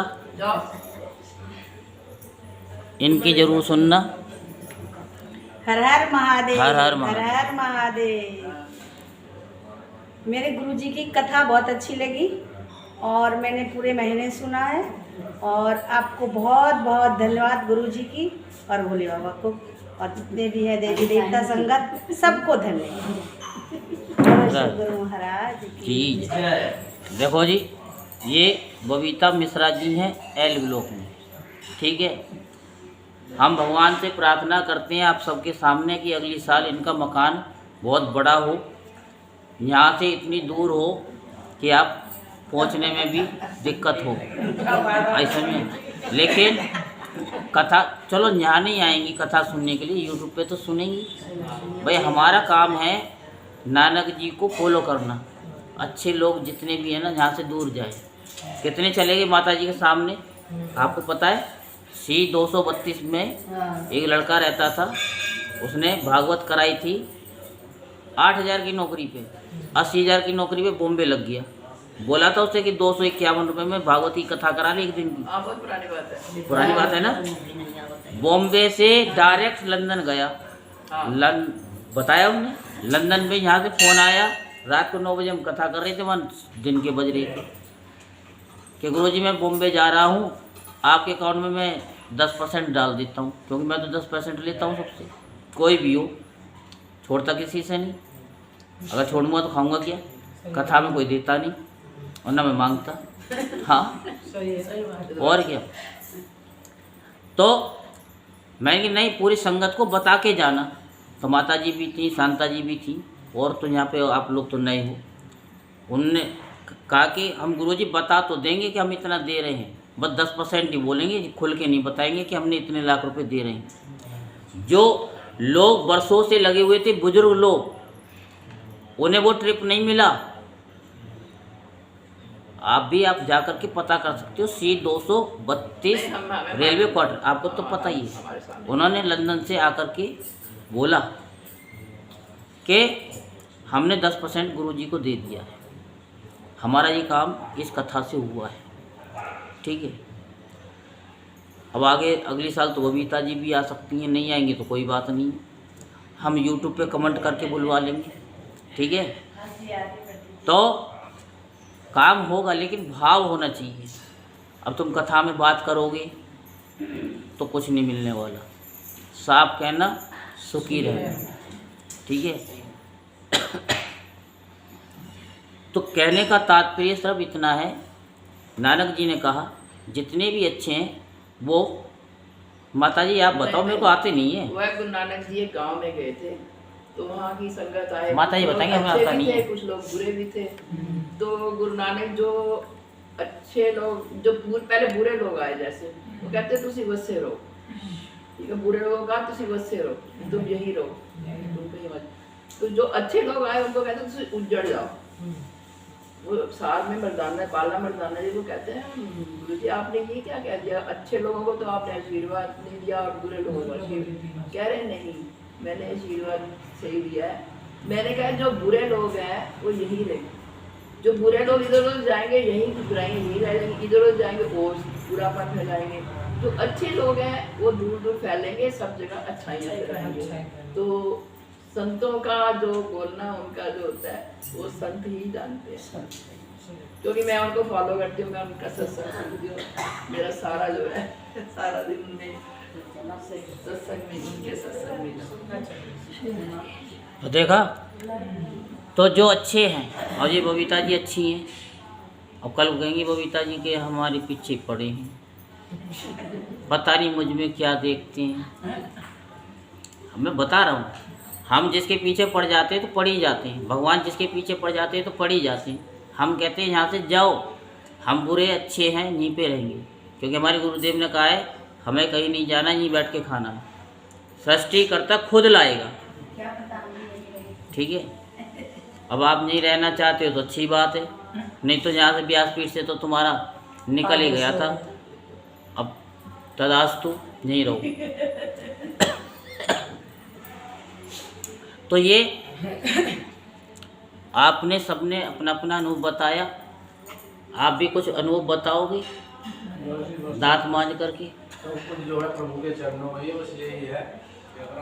इनकी जरूर सुनना। हर हर महादेव। हर हर हर महादेव। हर महादेव। मेरे गुरुजी की कथा बहुत अच्छी लगी और मैंने पूरे महीने सुना है, और आपको बहुत बहुत धन्यवाद गुरुजी की और भोले बाबा को, और जितने भी है देवी देवता संगत, सबको धन्यवाद। गुरु महाराज जी देखो जी, ये बबीता मिश्रा जी हैं एल ब्लॉक में, ठीक है। हम भगवान से प्रार्थना करते हैं आप सबके सामने कि अगली साल इनका मकान बहुत बड़ा हो, यहाँ से इतनी दूर हो कि आप पहुँचने में भी दिक्कत हो ऐसे में। लेकिन कथा चलो यहाँ नहीं आएंगी कथा सुनने के लिए, यूट्यूब पे तो सुनेंगी। भाई हमारा काम है नानक जी को फॉलो करना। अच्छे लोग जितने भी हैं ना यहाँ से दूर जाए। कितने चले गए माता जी के सामने आपको पता है? C 232 में एक लड़का रहता था, उसने भागवत कराई थी 8,000 की नौकरी पे, 80,000 की नौकरी पे बॉम्बे लग गया। बोला था उससे कि 251 रुपये में भागवत की कथा करा ले एक दिन की। बहुत पुरानी बात है। पुरानी बात है ना। बॉम्बे से डायरेक्ट लंदन गया। बताया उन्होंने लंदन में, यहाँ से फ़ोन आया रात को 9 बजे हम कथा कर रहे थे, वहाँ दिन के बज रहे थे कि गुरुजी मैं बॉम्बे जा रहा हूँ, आपके अकाउंट में मैं 10% डाल देता हूँ, क्योंकि मैं तो 10% लेता हूँ सबसे, कोई भी हो, छोड़ता किसी से नहीं। अगर छोड़ूंगा तो खाऊंगा क्या? कथा में कोई देता नहीं और ना मैं मांगता। हाँ और क्या। तो मैं कि नहीं पूरी संगत को बता के जाना। तो माता जी भी थी, शांता जी भी थी, और तो यहाँ पे आप लोग तो नए हो। उनने कहा कि हम गुरुजी बता तो देंगे कि हम इतना दे रहे हैं, बस 10% ही बोलेंगे, खुल के नहीं बताएंगे कि हमने इतने लाख रुपए दे रहे हैं। जो लोग वर्षों से लगे हुए थे, बुजुर्ग लोग, उन्हें वो ट्रिप नहीं मिला। आप जा कर के पता कर सकते हो। C 232 रेलवे क्वार्टर, आपको तो पता ही है। उन्होंने लंदन से आकर के बोला कि हमने 10% गुरुजी को दे दिया है, हमारा ये काम इस कथा से हुआ है। ठीक है, अब आगे अगली साल तो बबीता जी भी आ सकती हैं, नहीं आएंगी तो कोई बात नहीं, हम यूट्यूब पे कमेंट करके बुलवा लेंगे। ठीक है, तो काम होगा, लेकिन भाव होना चाहिए। अब तुम कथा में बात करोगे तो कुछ नहीं मिलने वाला। साफ कहना सुखी रहना। ठीक है, तो कहने का तात्पर्य सिर्फ इतना है, नानक जी ने कहा जितने भी अच्छे हैं वो, माता जी आप बताओ, मेरे को आते नहीं है। वह गुरु नानक जी एक गाँव में गए थे, तो वहाँ की संगत आए, माता जी बताएंगे, हमें आता नहीं है। कुछ लोग बुरे भी थे। तो गुरु नानक जो अच्छे लोग, जो पहले बुरे लोग आए, जैसे वो कहते तुसी वैसे रहो, ठीक है, बुरे लोगों का तुसी वैसे रहो, तुम यही रहो, तुम कहीं मत। तो जो अच्छे लोग आए उनको कहते तुसी उजड़ जाओ। वो साथ में मर्दाना, पाला मर्दाना जी को कहते हैं गुरु जी आपने ये क्या कह दिया, अच्छे लोगों को तो आपने आशीर्वाद नहीं दिया और बुरे लोगों को आशीर्वाद। कह रहे नहीं, मैंने आशीर्वाद सही दिया है। मैंने कहा जो बुरे लोग हैं वो यही रहेंगे, जो बुरे लोग इधर उधर जाएंगे यही ठुकराएंगे, यही रह जाएंगे, इधर उधर जाएंगे और बुरापन फैलाएंगे। जो अच्छे लोग हैं वो दूर दूर फैलेंगे, सब जगह अच्छाइयाँ फैलाएंगे। तो संतों का जो बोलना, उनका जो होता है वो संत ही जानते हैं, क्योंकि मैं उनको फॉलो करती हूँ, मैं उनका सत्संग सुनती हूँ। मेरा सारा जो है सारा दिन में सत्संग में, उनके सत्संग में। तो देखा, तो जो अच्छे हैं, और ये बबीता जी अच्छी हैं, और कल कहेंगी बबीता जी के हमारे पीछे पड़े हैं, पता नहीं मुझ में क्या देखते हैं। मैं बता रहा हूँ, हम जिसके पीछे पड़ जाते हैं तो पड़ ही जाते हैं, भगवान जिसके पीछे पड़ जाते हैं तो पड़ ही जाते हैं। हम कहते हैं यहाँ से जाओ, हम बुरे अच्छे हैं यहीं पे रहेंगे, क्योंकि हमारे गुरुदेव ने कहा है हमें कहीं नहीं जाना, यहीं बैठ के खाना है। सृष्टिकर्ता खुद लाएगा। ठीक है, अब आप नहीं रहना चाहते हो तो अच्छी बात है, नहीं तो यहाँ से व्यासपीठ से तो तुम्हारा निकल ही गया था। अब तदास्तु नहीं रहो। तो ये आपने सबने अपना अपना अनुभव बताया, आप भी कुछ अनुभव बताओगे दांत मांझ करके? जो है प्रभु के चरणों में, बस यही है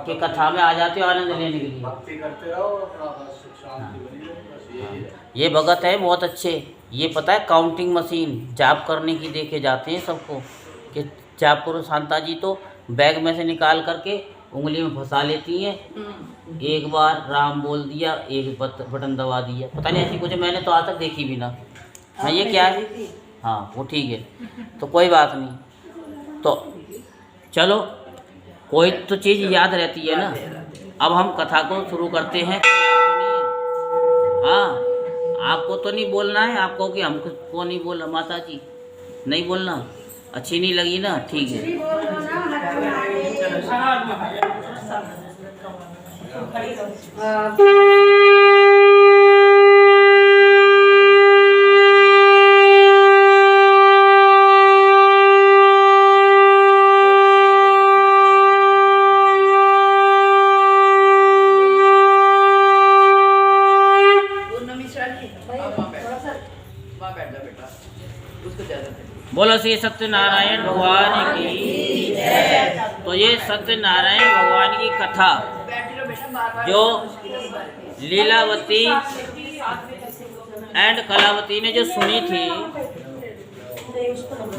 कि कथा में आ जाते हो आनंद लेने के लिए, भक्ति करते रहो, अपना सुख शांति बनी रहे, बस यही है। ये भगत है बहुत अच्छे, ये पता है काउंटिंग मशीन जाप करने की देखे जाते हैं सबको कि जाप करो। शांता जी तो बैग में से निकाल करके उंगली में फंसा लेती हैं, एक बार राम बोल दिया, एक बटन दबा दिया, पता नहीं ऐसी कुछ मैंने तो आज तक देखी भी ना। हाँ ये क्या है? हाँ वो ठीक है, तो कोई बात नहीं। तो चलो कोई तो चीज़ याद रहती है ना। अब हम कथा को शुरू करते हैं। हाँ, आपको तो नहीं बोलना है, आपको कि हमको नहीं बोलना, माता जी नहीं बोलना, अच्छी नहीं लगी ना, ठीक है। बोलो श्री सत्यनारायण भगवान की। तो ये सत्यनारायण भगवान की कथा जो लीलावती एंड कलावती ने जो सुनी थी,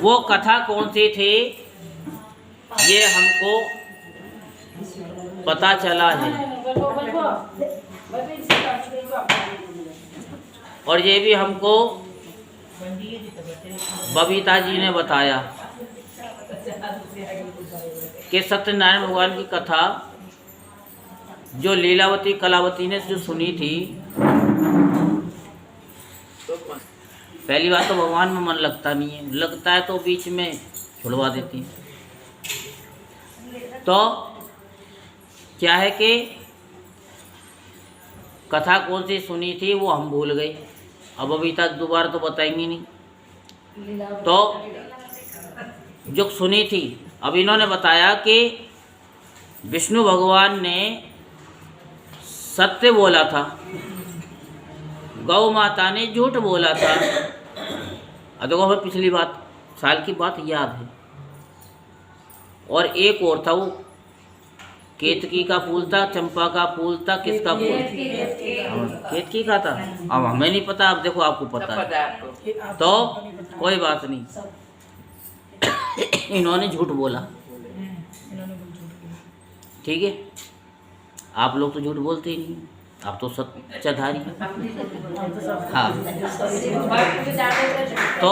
वो कथा कौन सी थी ये हमको पता चला है। और ये भी हमको बबीता जी ने बताया कि सत्यनारायण भगवान की कथा जो लीलावती कलावती ने जो सुनी थी, पहली बात तो भगवान में मन लगता नहीं है, लगता है तो बीच में छुड़वा देती है। तो क्या है कि कथा कौन सी सुनी थी वो हम भूल गए, अब बबीता दोबारा तो बताएंगी नहीं। तो जो सुनी थी, अब इन्होंने बताया कि विष्णु भगवान ने सत्य बोला था, गौ माता ने झूठ बोला था। अब देखो हमें पिछली बात साल की बात याद है। और एक और था, वो केतकी का फूल था, चंपा का फूल था, किसका फूल? केतकी का था। अब हमें नहीं पता, अब देखो आपको पता है तो कोई बात नहीं। इन्होंने झूठ बोला, ठीक है। आप लोग तो झूठ बोलते ही नहीं, आप तो सच्चाधारी हैं। हाँ, तो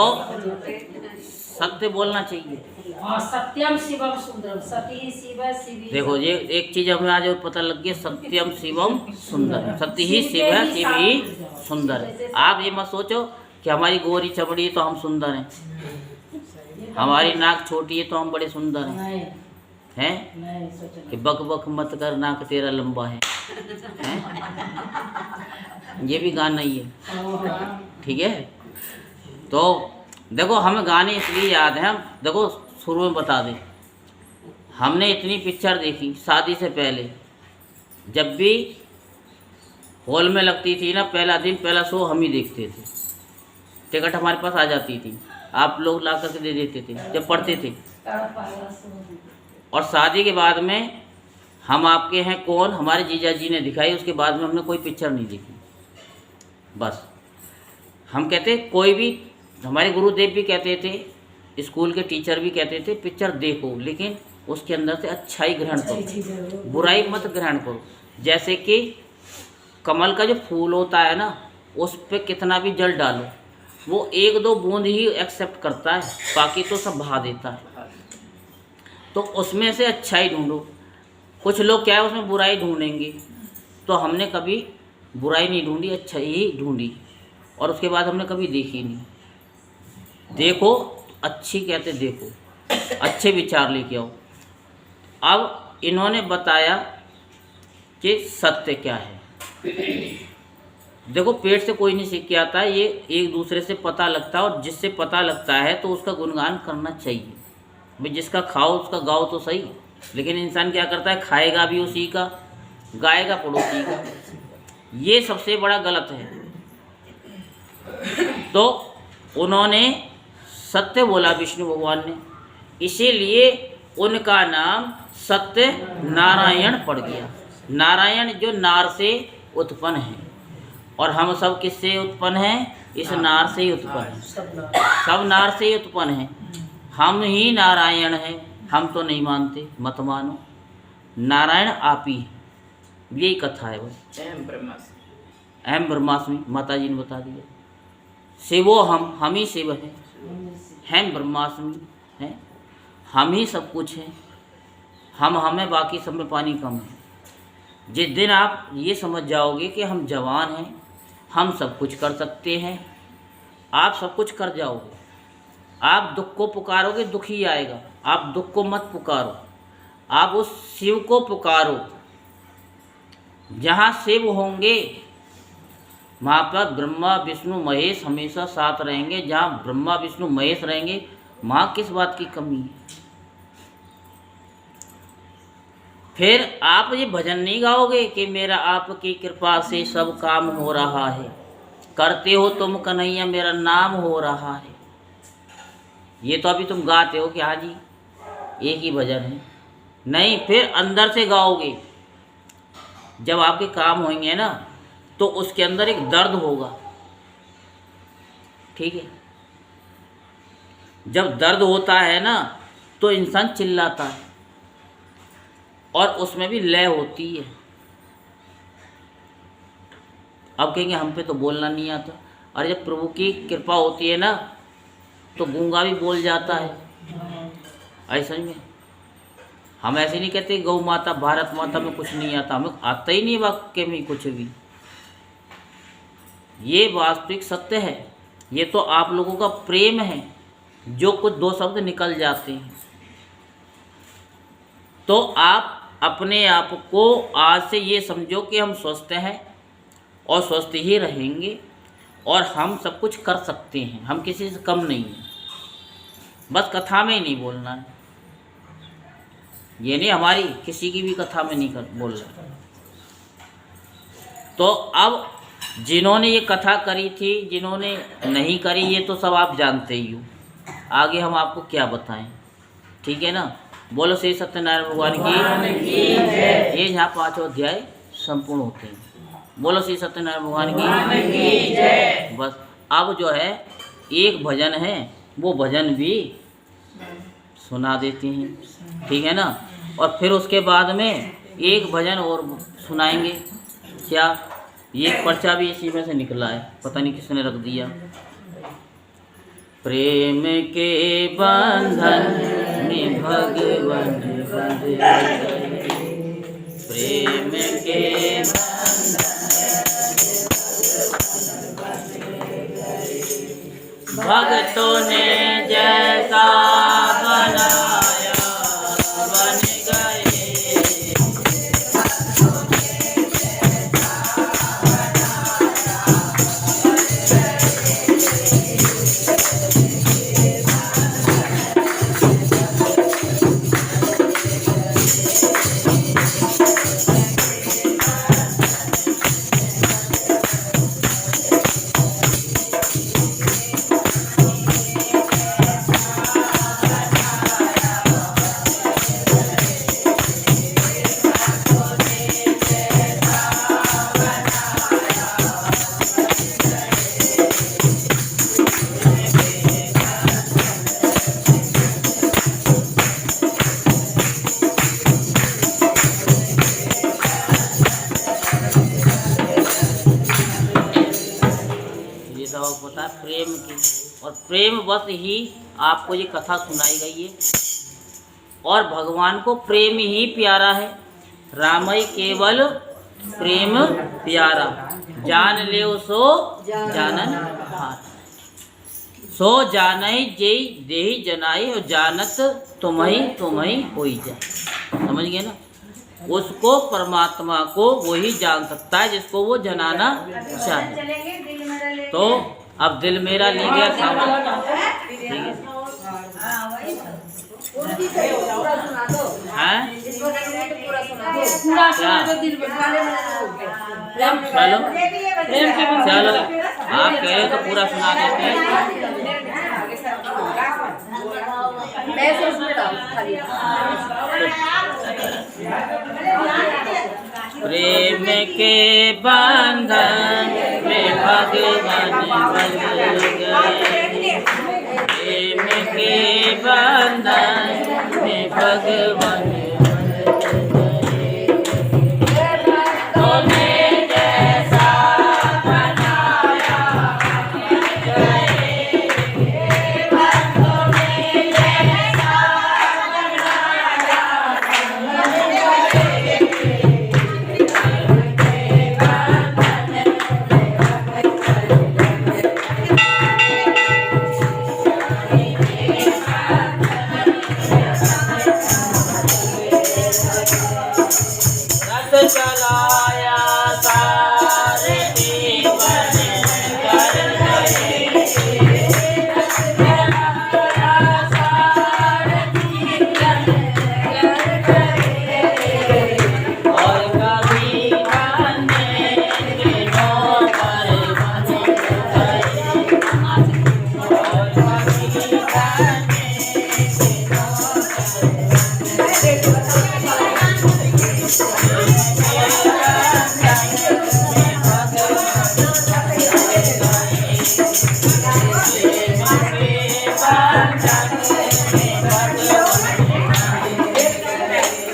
सत्य बोलना चाहिए। सत्यम शिवम सुंदरम, सती शिव शिवी। देखो ये एक चीज हमें आज पता लग गई, सत्यम शिवम सुंदर, सत्य ही शिव है, शिव ही सुंदर है। आप ये मत सोचो कि हमारी गोरी चमड़ी है तो हम सुंदर हैं, हमारी नाक छोटी है तो हम बड़े सुंदर हैं, कि बक बक मत कर नाक तेरा लंबा है, हैं? ये भी गाना ही है, ठीक है। तो देखो हमें गाने इसलिए याद हैं, हम देखो शुरू में बता दें, हमने इतनी पिक्चर देखी शादी से पहले, जब भी हॉल में लगती थी ना, पहला दिन पहला शो हम ही देखते थे, टिकट हमारे पास आ जाती थी, आप लोग ला करके दे देते थे जब पढ़ते थे। और शादी के बाद में हम आपके हैं कौन, हमारे जीजा जी ने दिखाई, उसके बाद में हमने कोई पिक्चर नहीं देखी। बस हम कहते, कोई भी हमारे गुरुदेव भी कहते थे, स्कूल के टीचर भी कहते थे, पिक्चर देखो लेकिन उसके अंदर से अच्छाई ग्रहण करो, बुराई मत ग्रहण करो। जैसे कि कमल का जो फूल होता है ना, उस पर कितना भी जल डालो वो एक दो बूंद ही एक्सेप्ट करता है, बाकी तो सब बहा देता है। तो उसमें से अच्छाई ढूंढो। कुछ लोग क्या है उसमें बुराई ढूंढेंगे, तो हमने कभी बुराई नहीं ढूंढी, अच्छाई ही ढूंढी, और उसके बाद हमने कभी देखी नहीं। देखो अच्छी कहते, देखो अच्छे विचार लेके आओ। अब इन्होंने बताया कि सत्य क्या है। देखो पेट से कोई नहीं सीख के आता है, ये एक दूसरे से पता लगता है, और जिससे पता लगता है तो उसका गुणगान करना चाहिए। भाई जिसका खाओ उसका गाओ तो सही, लेकिन इंसान क्या करता है, खाएगा भी उसी का, गाएगा पड़ोसी का, ये सबसे बड़ा गलत है। तो उन्होंने सत्य बोला विष्णु भगवान ने, इसीलिए उनका नाम सत्य नारायण पड़ गया। नारायण जो नार से उत्पन्न है, और हम सब किससे उत्पन्न हैं, इस नार से ही उत्पन्न हैं, सब नार से ही उत्पन्न हैं। हम ही नारायण हैं, हम तो नहीं मानते, मत मानो, नारायण आप ही, यही कथा है बस। अहम ब्रह्मास्मि माता जी ने बता दिया। शिवो हम ही शिव हैं, ब्रह्मास्मि हैं, हम ही सब कुछ हैं, हमें बाकी सब में पानी कम है। जिस दिन आप ये समझ जाओगे कि हम जवान हैं, हम सब कुछ कर सकते हैं, आप सब कुछ कर जाओगे। आप दुख को पुकारोगे, दुख ही आएगा। आप दुख को मत पुकारो, आप उस शिव को पुकारो। जहाँ शिव होंगे वहाँ पर ब्रह्मा विष्णु महेश हमेशा साथ रहेंगे। जहाँ ब्रह्मा विष्णु महेश रहेंगे वहाँ किस बात की कमी है। फिर आप ये भजन नहीं गाओगे कि मेरा आपकी कृपा से सब काम हो रहा है, करते हो तुम कन्हैया मेरा नाम हो रहा है। ये तो अभी तुम गाते हो कि हाँ जी एक ही भजन है। नहीं, फिर अंदर से गाओगे। जब आपके काम होंगे ना तो उसके अंदर एक दर्द होगा, ठीक है। जब दर्द होता है ना तो इंसान चिल्लाता है और उसमें भी लय होती है। अब कहेंगे हम पे तो बोलना नहीं आता। और जब प्रभु की कृपा होती है ना तो गूंगा भी बोल जाता है। ऐसा में हम ऐसे नहीं कहते गौ माता भारत माता में कुछ नहीं आता, हमें आता ही नहीं वाक्य में कुछ भी। ये वास्तविक सत्य है। ये तो आप लोगों का प्रेम है जो कुछ दो शब्द निकल जाते हैं। तो आप अपने आप को आज से ये समझो कि हम स्वस्थ हैं और स्वस्थ ही रहेंगे और हम सब कुछ कर सकते हैं। हम किसी से कम नहीं हैं। बस कथा में ही नहीं बोलना है। ये नहीं हमारी किसी की भी कथा में नहीं बोल रहा। तो अब जिन्होंने ये कथा करी थी, जिन्होंने नहीं करी, ये तो सब आप जानते ही हो। आगे हम आपको क्या बताएं, ठीक है ना। बोलो श्री सत्यनारायण भगवान की। ये यहाँ 5 अध्याय संपूर्ण होते हैं। बोलो श्री सत्यनारायण भगवान की। बस अब जो है एक भजन है, वो भजन भी सुना देते हैं, ठीक है ना। और फिर उसके बाद में एक भजन और सुनाएंगे। क्या ये पर्चा भी इसी में से निकला है, पता नहीं किसने रख दिया। प्रेम के बंधन में भगवान बंध गए, प्रेम के भक्तों ने जैसा बनाया बन गए। पता प्रेम की, और प्रेम बस ही आपको ये कथा सुनाई गई है। और भगवान को प्रेम ही प्यारा है। रामई केवल प्रेम प्यारा, जान ले सो जानन हार, सो जानई जेई देही जनाई, और जानत तुम्ही होई जाए। समझ गए ना। उसको परमात्मा को वही जान सकता है जिसको वो जनाना चाहे। तो अब दिल मेरा ले गया ठीक है। चलो आप कह रहे तो पूरा सुना देते हैं। प्रेम के बंधन में भगवान बंध गए, प्रेम के बंधन में भगवान चलाया सारे जीवन कर और कभी बने दिनों पर बने और कभी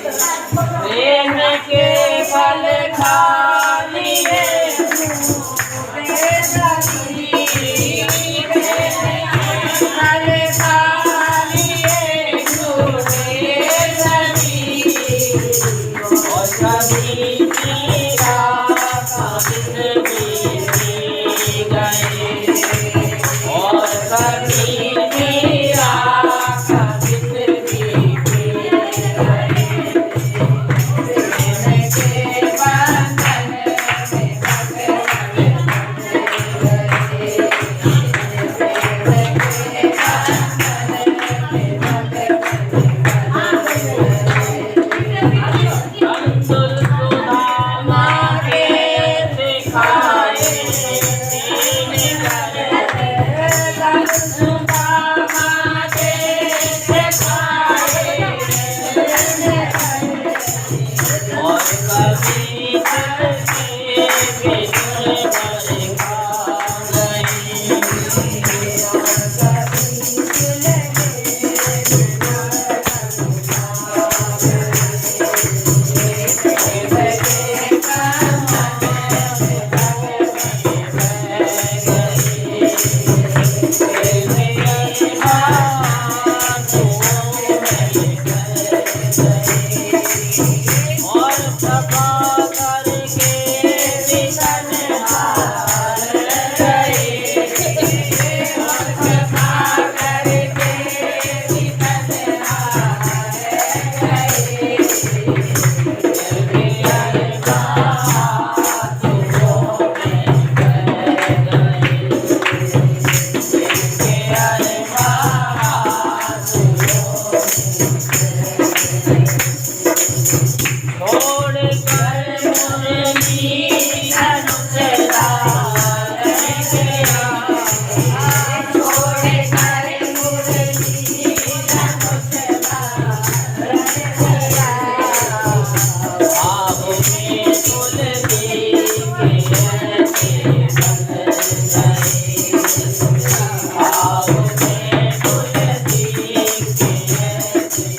प्रेम के फल खाली और कभी तेरा काबिल भी गए और कभी तेरा काबिल भी और कभी चलते बिछड़ कर खा गए और सफा करके बिसन हार गए और सफा करके बिसन हार गए छोड़ कर मुरली अनुचरा गया छोड़ कर मुरली अनुचरा गया आब में तुलसी के ऐसे बन जाए आब में तुलसी के ऐसे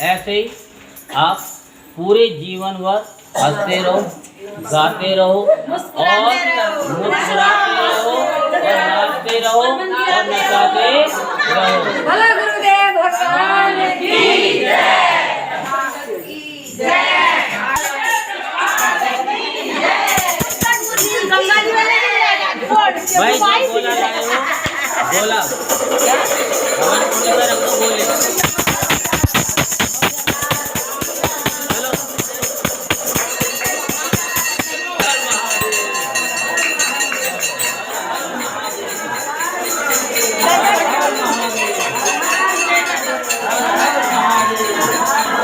ऐसे ही आप पूरे जीवन भर हंसते रहो, गाते रहो और मुस्कुराते रहो और नाचते रहो और नचाते रहो। भला गुरुदेव भगवान की जय। भाई जो बोला रहे हो बोला हवन पूरी तरह रखो बोले।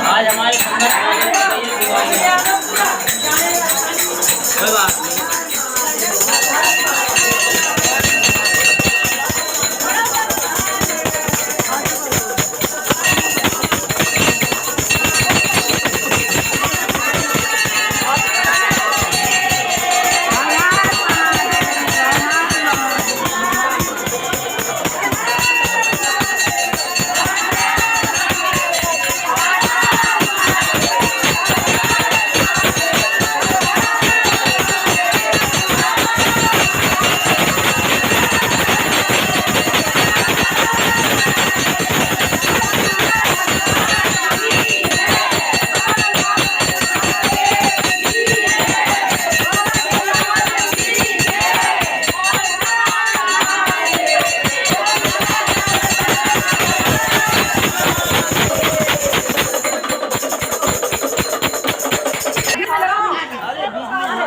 आज हमारे संगत कोई बात नहीं।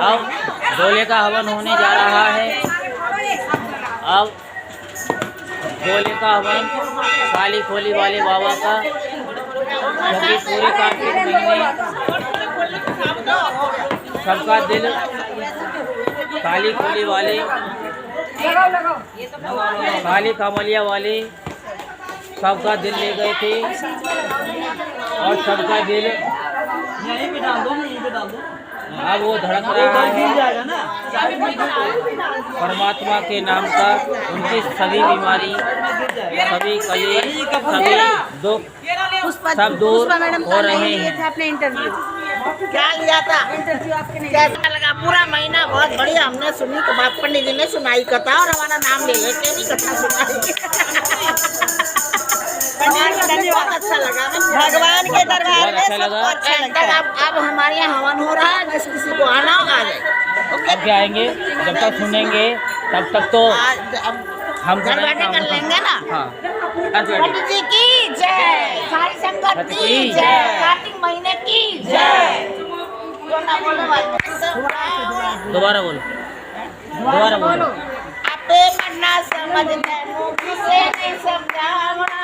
अब गोले का हवन होने जा रहा है। अब गोले का हवन काली खोली वाले बाबा का, क्योंकि पूरे कार्तिक महीने सबका दिल काली खोली वाले, काली कामलिया वाले सबका दिल ले गए थे और सबका दिल अब वो धड़क रहा है परमात्मा के नाम का। उनकी सभी बीमारी, सभी कलेश, सभी दुख सब दूर हो रहे हैं। अपने इंटरव्यू क्या लिया था इंटरव्यू आपके नहीं कैसा लगा? पूरा महीना बहुत बढ़िया हमने सुनी। तो बाप पंडित जी ने सुनाई कथा और हमारा नाम ले लेके नहीं कथा सुनाई। बहुत अच्छा लगा भगवान के दरबार में, सबको अच्छा लगा। अब हमारे यहाँ हवन हो रहा है, जिस किसी को आना हो आ जाए। ओके, अब क्या आएंगे? जब तक सुनेंगे तब तक तो हम घर बैठे कर लेंगे ना। हाँ, पंडित जी की जय, सारी संगत की जय, कार्तिक महीने की जय। तो ना बोलो भाई, दोबारा बोलो, दोबारा बोलो। आपे मन्ना समझते किसे नहीं समझावना,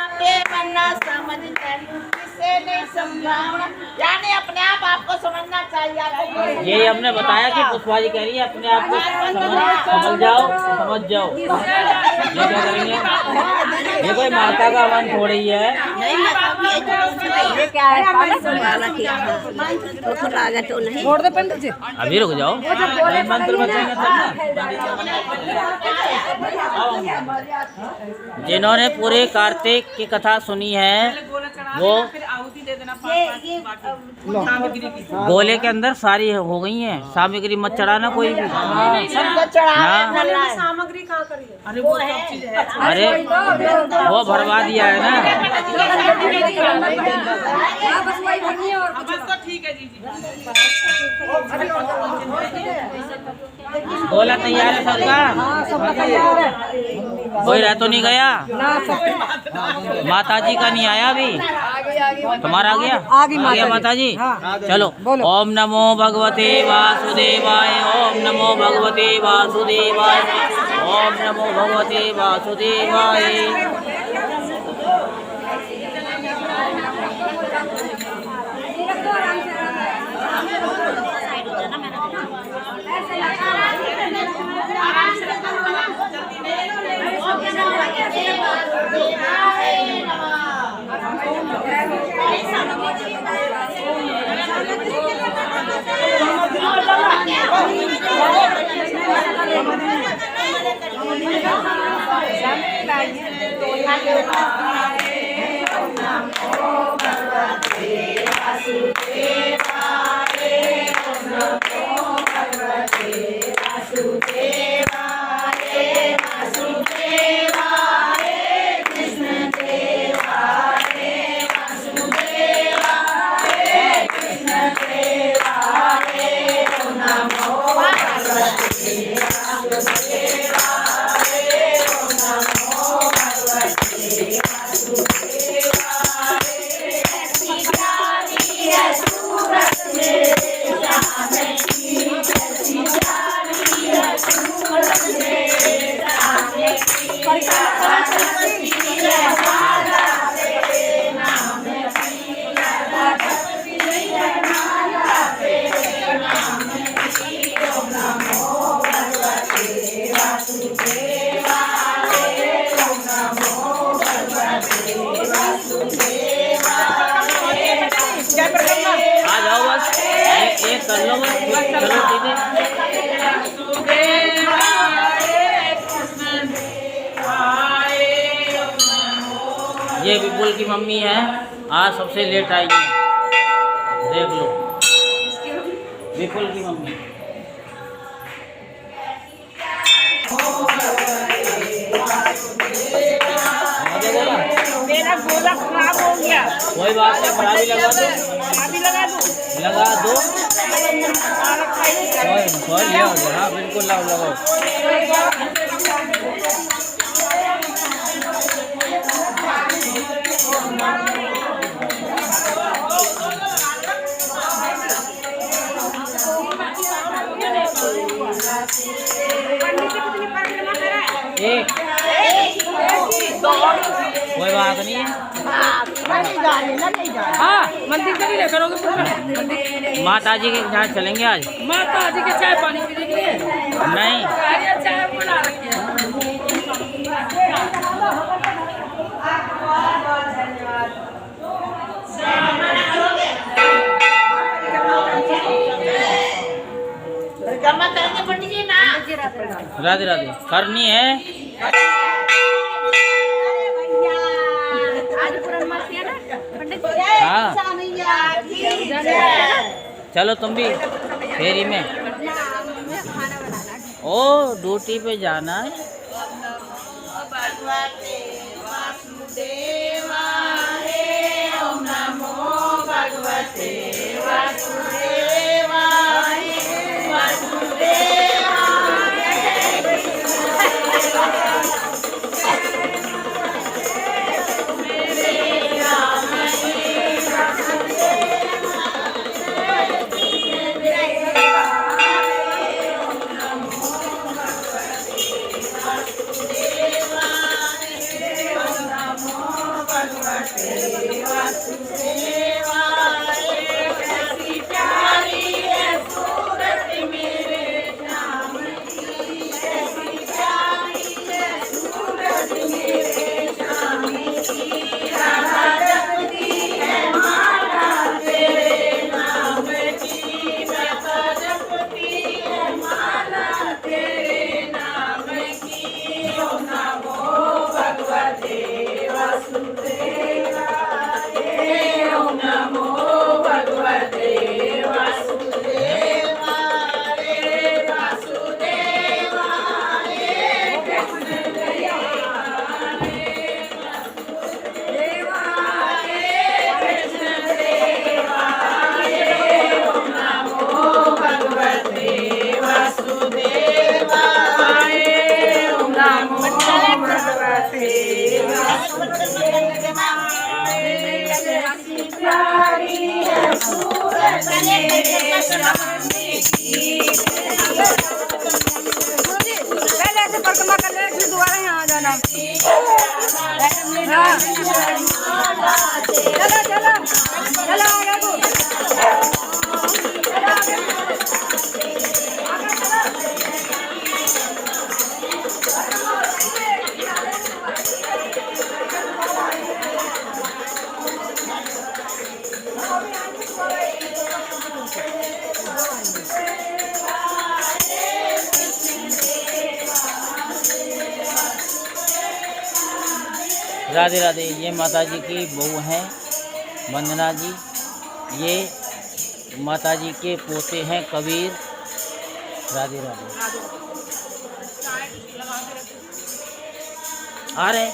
आपे मन्ना समझते किसे नहीं समझावना। यानी अपने आप आपको समझना चाहिए। आपको यही हमने बताया कि पुष्पा जी कह रही है अपने आप को समझ जाओ, समझ जाओ। ये क्या करेंगे? ये कोई माता का मन थोड़ी है। क्या है वाला किया तो लागे तो नहीं छोड़ दे पंडित जी। अभी रुक जाओ, मंत्र बचेंगे तब ना। जिन्होंने पूरे कार्तिक की कथा सुनी है वो गोले के अंदर सारी हो गई है। सामग्री मत चढ़ाना कोई भी। सामग्री कहाँ करी है? अरे वो भरवा दिया है ना। गोला तैयार है सबका? कोई रह तो नहीं गया? माता जी का नहीं आया अभी? तुम्हारा आ गया? आ गया माता जी। चलो, ओम नमो भगवते वासुदेवाय, ओम नमो भगवते वासुदेवाय, ओम नमो भगवते वासुदेवाय। आ जाओ बस, एक कर लो बस। चलो सीधे। ये विपुल की मम्मी है, आज सबसे लेट आई है, देख लो। विपुल की मम्मी। मेरा गोला खराब हो गया। कोई बात नहीं, खराबी लगा दो। अभी लगा दूं? लगा दो। हाँ बिल्कुल लगाओ। एक कोई बात नहीं है। हाँ, मंदिर के लिए करोगे? माता जी के यहाँ चलेंगे आज। माता जी के चाय पानी पीने के लिए? नहीं, चाय बना रखी है। पंडित जी ना। राधे राधे करनी है। हाँ चलो तुम भी फेरी में। ओ ड्यूटी पे जाना है। ओम नमो भगवते वासुदेवाय, पहले ऐसे परिक्रमा कर ले, फिर दोबारा यहाँ आ जाना। हाँ। चलो चलो चलो आगे को। राधे राधे। ये माता जी की बहू हैं वंदना जी। ये माता जी के पोते हैं कबीर। राधे राधे। आ रहे हैं।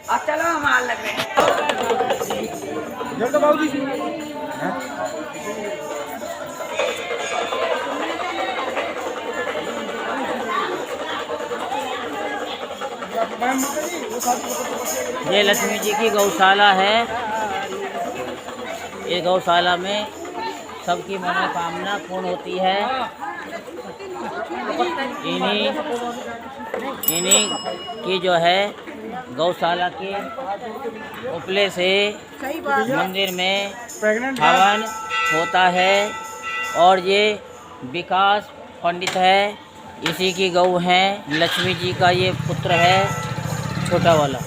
अब चलो हम आ लग रहे हैं। ये लक्ष्मी जी की गौशाला है। ये गौशाला में सबकी मनोकामना पूर्ण होती है। इन्हीं की जो है गौशाला के उपले से मंदिर में हवन होता है। और ये विकास पंडित है, इसी की गौ हैं। लक्ष्मी जी का ये पुत्र है छोटा वाला।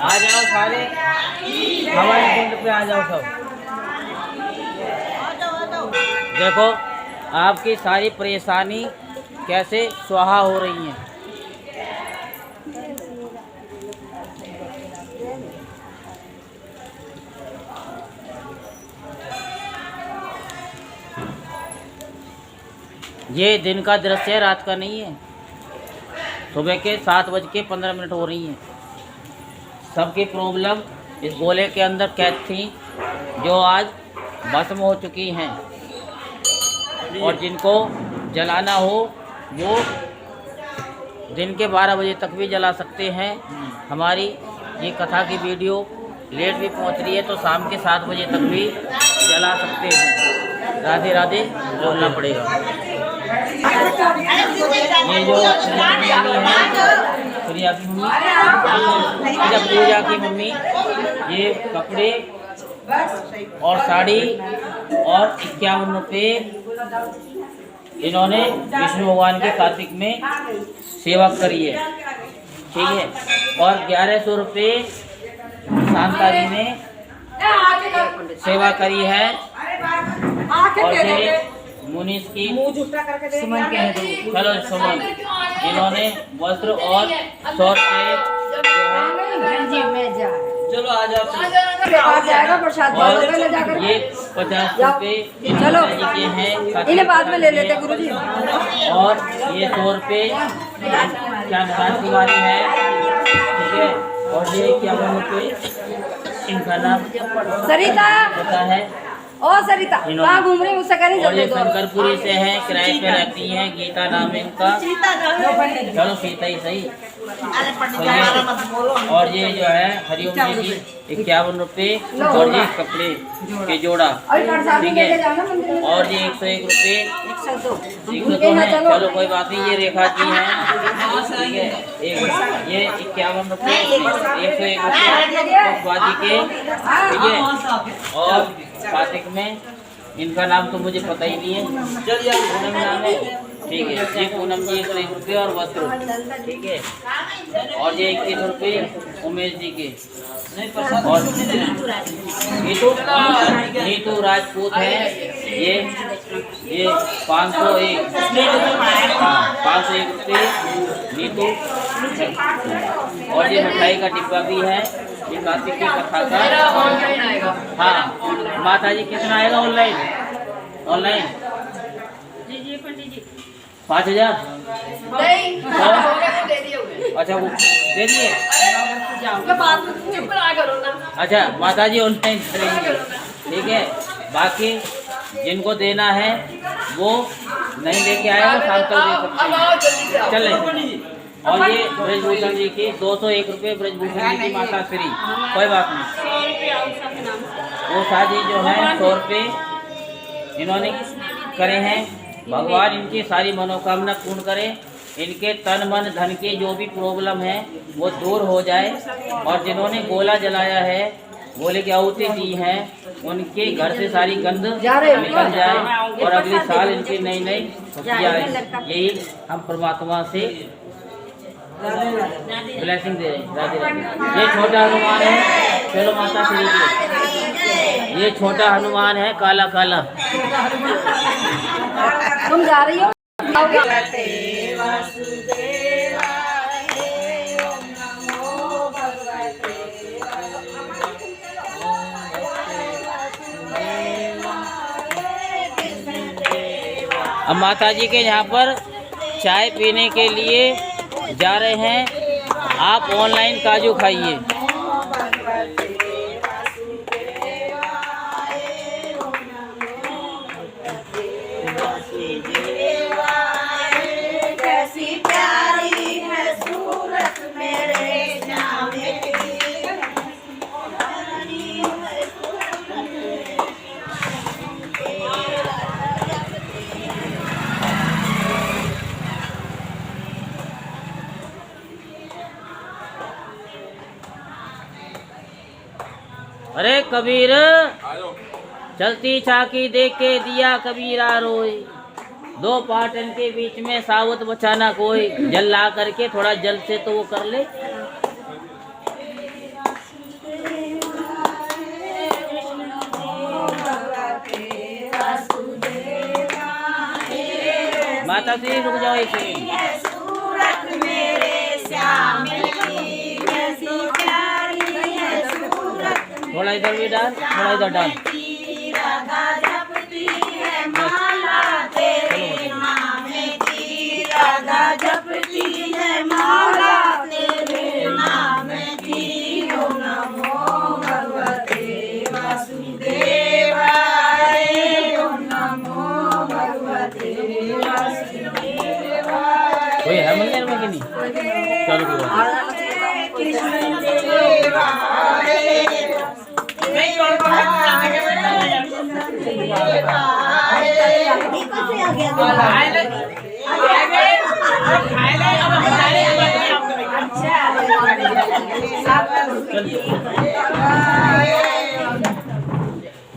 आ जाओ सारे हमारे कुंड पे आ जाओ सब। देखो आपकी सारी परेशानी कैसे स्वाहा हो रही है। ये दिन का दृश्य है, रात का नहीं है। सुबह के 7:15 हो रही हैं। सबकी प्रॉब्लम इस गोले के अंदर कैद थी, जो आज भस्म हो चुकी हैं। और जिनको जलाना हो वो दिन के 12 बजे तक भी जला सकते हैं। हमारी ये कथा की वीडियो लेट भी पहुंच रही है तो शाम के 7 बजे तक भी जला सकते हैं। राधे राधे बोलना पड़ेगा। ये जो प्रिया की मम्मी, पूजा की मम्मी, ये कपड़े और साड़ी और 51 रुपये इन्होंने विष्णु भगवान के कार्तिक में सेवा करी है, ठीक है। और 1100 रुपये शांता जी ने सेवा करी है। और ये मुनीष की सुमन के हैं, चलो सुमन, इन्होंने वस्त्र और 100 रुपये चलो आ जाओ। और ये 50 रुपये चलो के हैं, इन्हें बाद में ले लेते गुरुजी। और ये 100 रुपये क्या निशान तिवारी है, ठीक है। और ये 51 रुपये इनका नाम सरिता पता है। ओ सरिता कहाँ घूम रही उससे कह और ये शंकरपुरी से हैं, किराए पे रहती हैं, गीता नाम है इनका। चलो सीता ही सही। और ये जो है हरिओम जी की 51 रुपये, और ये कपड़े के जोड़ा, ठीक है। और ये 101 रुपये, 102 है। चलो कोई बात नहीं, ये रेखा जी हैं, ठीक है। ये 51 रुपये, 101 रुपये बाजी के, ठीक है। और कार्तिक में इनका नाम तो मुझे पता ही नहीं है, चलिए पूनम नाम है, ठीक है। ये पूनम जी 101 रुपये और वस्त्र, ठीक है। और ये 21 रुपये उमेश जी के, और नीतू राजपूत है, ये 501 रुपये नीतू। और ये मिठाई का डिब्बा भी है, ये कार्तिक की कथा का। हाँ माता जी कितना आएगा ऑनलाइन? ऑनलाइन 5,000। अच्छा वो दे दिए। अच्छा माता जी ऑनलाइन करेंगे, ठीक है। बाकी जिनको देना है वो नहीं लेके आएगा, शाम तक दे सकते हैं, चले। और ये ब्रजभूषण जी की 201 रुपये, ब्रजभूषण जी की माता श्री, कोई बात नहीं। वो शादी जो है 100 रुपये इन्होंने करे हैं। भगवान इनकी सारी मनोकामना पूर्ण करे, इनके तन मन धन की जो भी प्रॉब्लम है वो दूर हो जाए। और जिन्होंने गोला जलाया है, गोले की आहुति दी है, उनके घर से सारी गंद निकल जाए और अगले साल इनकी नई नई खुशियाँ आए। यही हम परमात्मा से ब्लेसिंग दे रहे हैं। राधे राधे। ये छोटा हनुमान है, चलो माता श्री जी, ये छोटा हनुमान है, काला काला। तुम जा रही हो? अब माता जी के यहाँ पर चाय पीने के लिए जा रहे हैं। आप ऑनलाइन काजू खाइए। कैसी प्यारी है सूरत मेरे जामे की। अरे कबीर, चलती चाकी देख के दिया कबीरा रोए, दो पाटन के बीच में सावत बचाना कोई। जल ला करके थोड़ा जल से तो वो कर ले। माता श्री रुक जाओ एक सेकंड। थोड़ा इधर भी डाल, थोड़ा इधर डाल। कोई है मंदिर में कि नहीं? चलो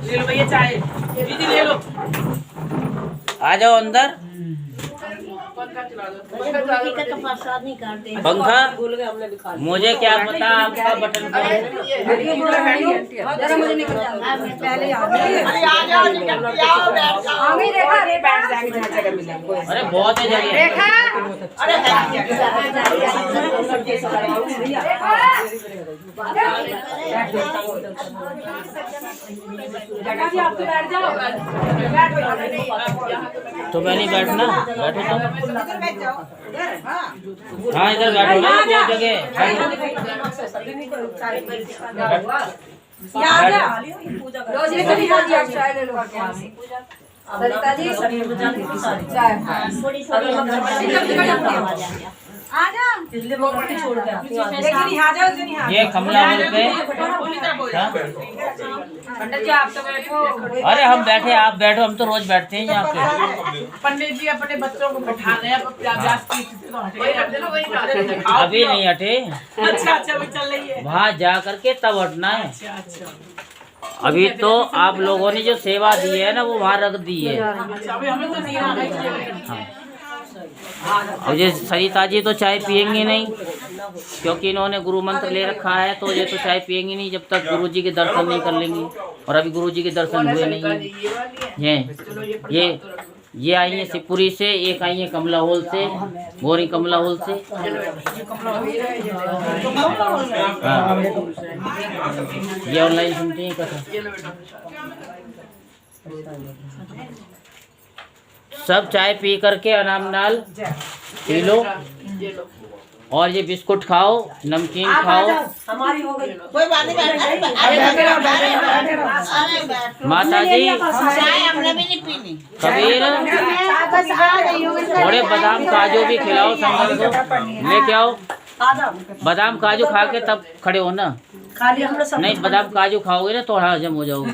ले लो भैया चाय, दीदी ले लो। आ जाओ अंदर। पंखा मुझे क्या पता आपका बटन पर है। अरे बहुत है जगह। तो मैं नहीं बैठना, बैठो तुम। हाँ इधर बैठो ना, बहुत जगह। रोजी जी आप चाय ले लो सरिता जी चाय ये कमला बोल पे पंडित जी आप तो बैठो। अरे हम बैठे, आप बैठो, हम तो रोज बैठते हैं यहाँ पे। पंडित जी अपने बच्चों को बैठा रहे हैं, अभी नहीं हटे, अच्छा वो चल रही है। वहाँ जा करके तब हटना है। अच्छा अभी तो आप लोगों ने जो सेवा दी है ना वो वहाँ रख दी है। अभी हमें तो नहीं आ रही। और ये सरिता जी तो चाय पियेंगे नहीं, क्योंकि इन्होंने गुरु मंत्र ले रखा है, तो ये तो चाय पियेंगे नहीं जब तक गुरु जी के दर्शन नहीं कर लेंगी। और अभी गुरु जी के दर्शन हुए नहीं हैं। ये आई है शिवपुरी से, एक आई है कमला हॉल से, गोरी कमला हॉल से। हाँ। ये ऑनलाइन सुनते हैं कथा। सब चाय पी करके आराम नाल पी लो, और ये बिस्कुट खाओ, नमकीन खाओ। हमारी हो गई। कोई बात नहीं, माता जी चाय हमने भी नहीं पीनी। कबीर थोड़े बादाम काजू भी खिलाओ, संगत को लेके आओ। बादाम काजू खा के तब खड़े हो ना, खाली हम लोग नहीं बादाम काजू खाओगे ना तो हजम हो जाओगे।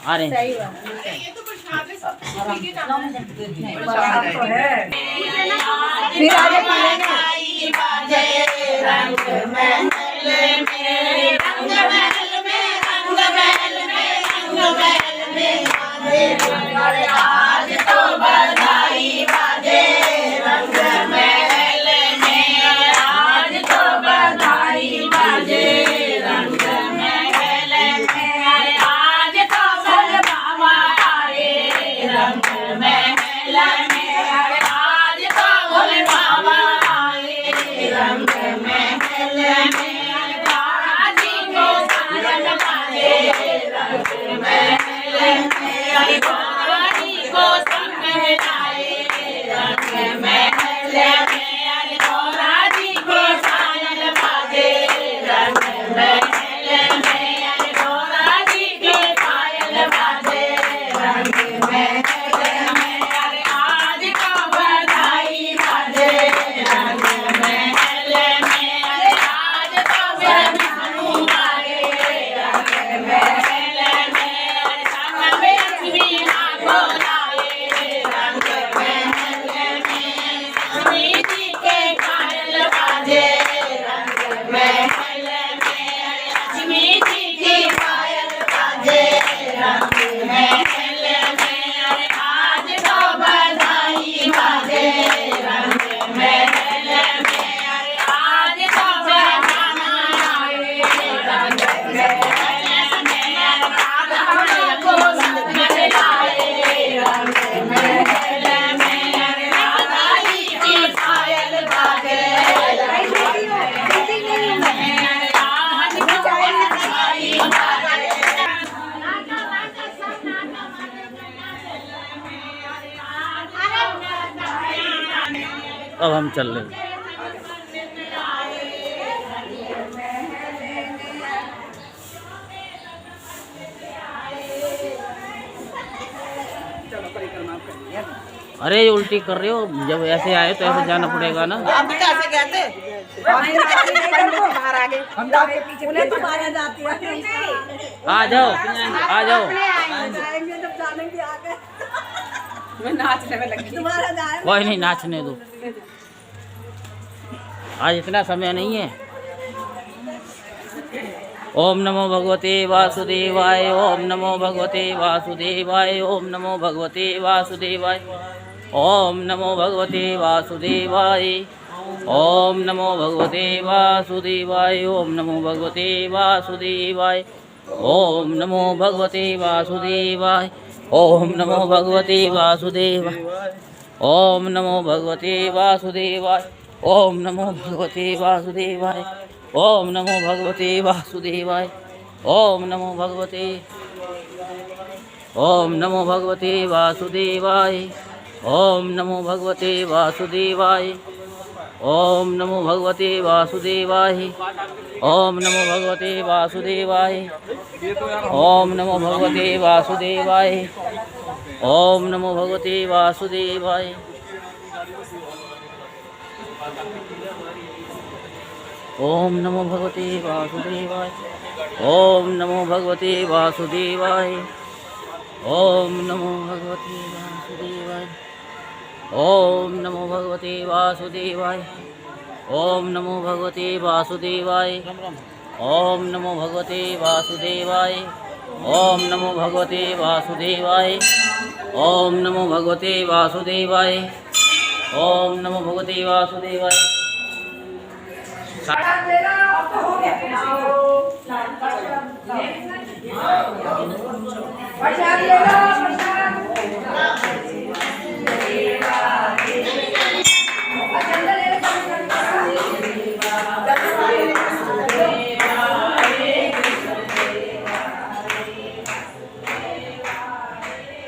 अरे फिर आगे आज तो बधाई बाजे रंग महल में, आज तो बधाई बाजे रंग महल में, आज तो बाबा आए रंग महल में, आज तो बाबा आए रंग महल में, राजी को साजन बाजे रंग महल में, रानी को संग लाए रंग महल में, रानी को सायल बाजे रंग महल में, रानी के पायल बाजे रंग महल में, आज तो बधाई बाजे रंग महल में, आज तो बधाई बाजे रंग महल में, संग में लक्ष्मी को लाए रंग महल में, लक्ष्मी जी के पायल बाजे रंग महल में, लक्ष्मी जी की पायल बाजे रंग महल में, आज तो बधाई बाजे रंग महल में, आज तो बधाना आए रंग महल में, राधा को संग लाए रंग महल में, राधा जी की पायल बाजे रंग महल में, आज तो बधाई बाजे। अब हम चल रहे हैं। अरे ये उल्टी कर रहे हो, जब ऐसे आए तो ऐसे जाना पड़ेगा ना। आप कैसे कहते बाहर आ गए, उन्हें तो मारा जाती है। आ जाओ आ जाओ, जाएंगे जब जानेंगे आगे मैं नाचने में लगी। तुम्हारा जाए कोई नहीं, नाचने दो, आज इतना समय नहीं है। ओम नमो भगवते वासुदेवाय, ओम नमो भगवते वासुदेवाय, ओम नमो भगवते वासुदेवाय, ओम नमो भगवते वासुदेवाय, ओम नमो भगवते वासुदेवाय, ओम नमो भगवते वासुदेवाय, ओम नमो भगवते वासुदेवाय, ओम नमो भगवते वासुदेवाय, ओम नमो भगवते वासुदेवाय, ओम नमो भगवते वासुदेवाय, ओम नमो भगवते वासुदेवाय, ओम नमो भगवते, ओम नमो भगवते वासुदेवाय, ओम नमो भगवते वासुदेवाय, ओम नमो भगवते वासुदेवाय। ओम नमो भगवते वासुदेवाय। ओम नमो भगवते वासुदेवाय। ओम नमो भगवते वासुदेवाय। ओम नमो भगवते वासुदेवाय। ओम नमो भगवते वासुदेवाय। ओम नमो भगवते वासुदेवाय। ओम नमो भगवते वासुदेवाय। ओम नमो भगवते वासुदेवाय। ओम नमो भगवते वासुदेवाय। ओम नमो भगवते वासुदेवाय। ओम नमो भगवते वासुदेवाय। ओम नमो भगवते वासुदेवाय।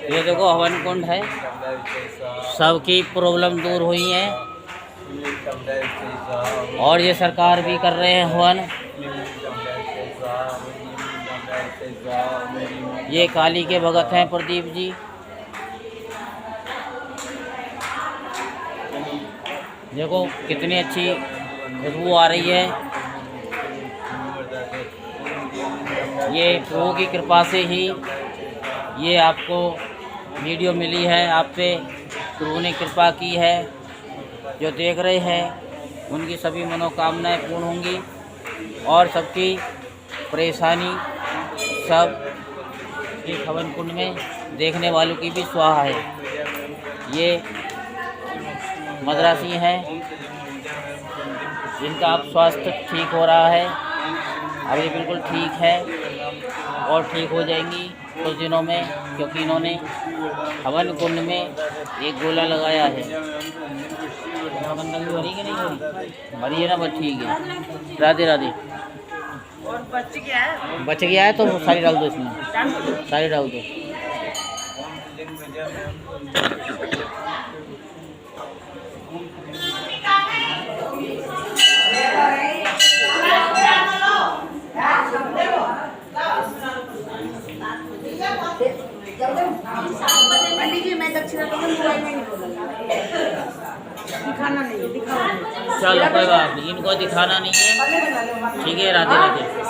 ये देखो हवन कुंड है, सबकी प्रॉब्लम दूर हुई है और ये सरकार भी कर रहे हैं हवन। ये काली के भगत हैं प्रदीप जी। देखो कितनी अच्छी खुशबू आ रही है। ये प्रभु की कृपा से ही ये आपको वीडियो मिली है, आप पे प्रभु ने कृपा की है। जो देख रहे हैं उनकी सभी मनोकामनाएं पूर्ण होंगी और सबकी परेशानी सब इस हवन कुंड में देखने वालों की भी स्वाहा है। ये मद्रासी हैं, जिनका अब स्वास्थ्य ठीक हो रहा है, अब ये बिल्कुल ठीक है और ठीक हो जाएंगी कुछ दिनों में, क्योंकि इन्होंने हवन कुंड में एक गोला लगाया है। भरी कि नहीं भरी? भरी है ना, बस ठीक है। राधे राधे। और बच गया है? बच गया है तो सारी डाल दो इसमें, सारी डाल दो। पंडित जी मैं दक्षिणा मोबाइल में नहीं बोला, दिखाना नहीं है, दिखाना नहीं। चलो कोई बात नहीं, इनको दिखाना नहीं है। ठीक है, राधे राधे।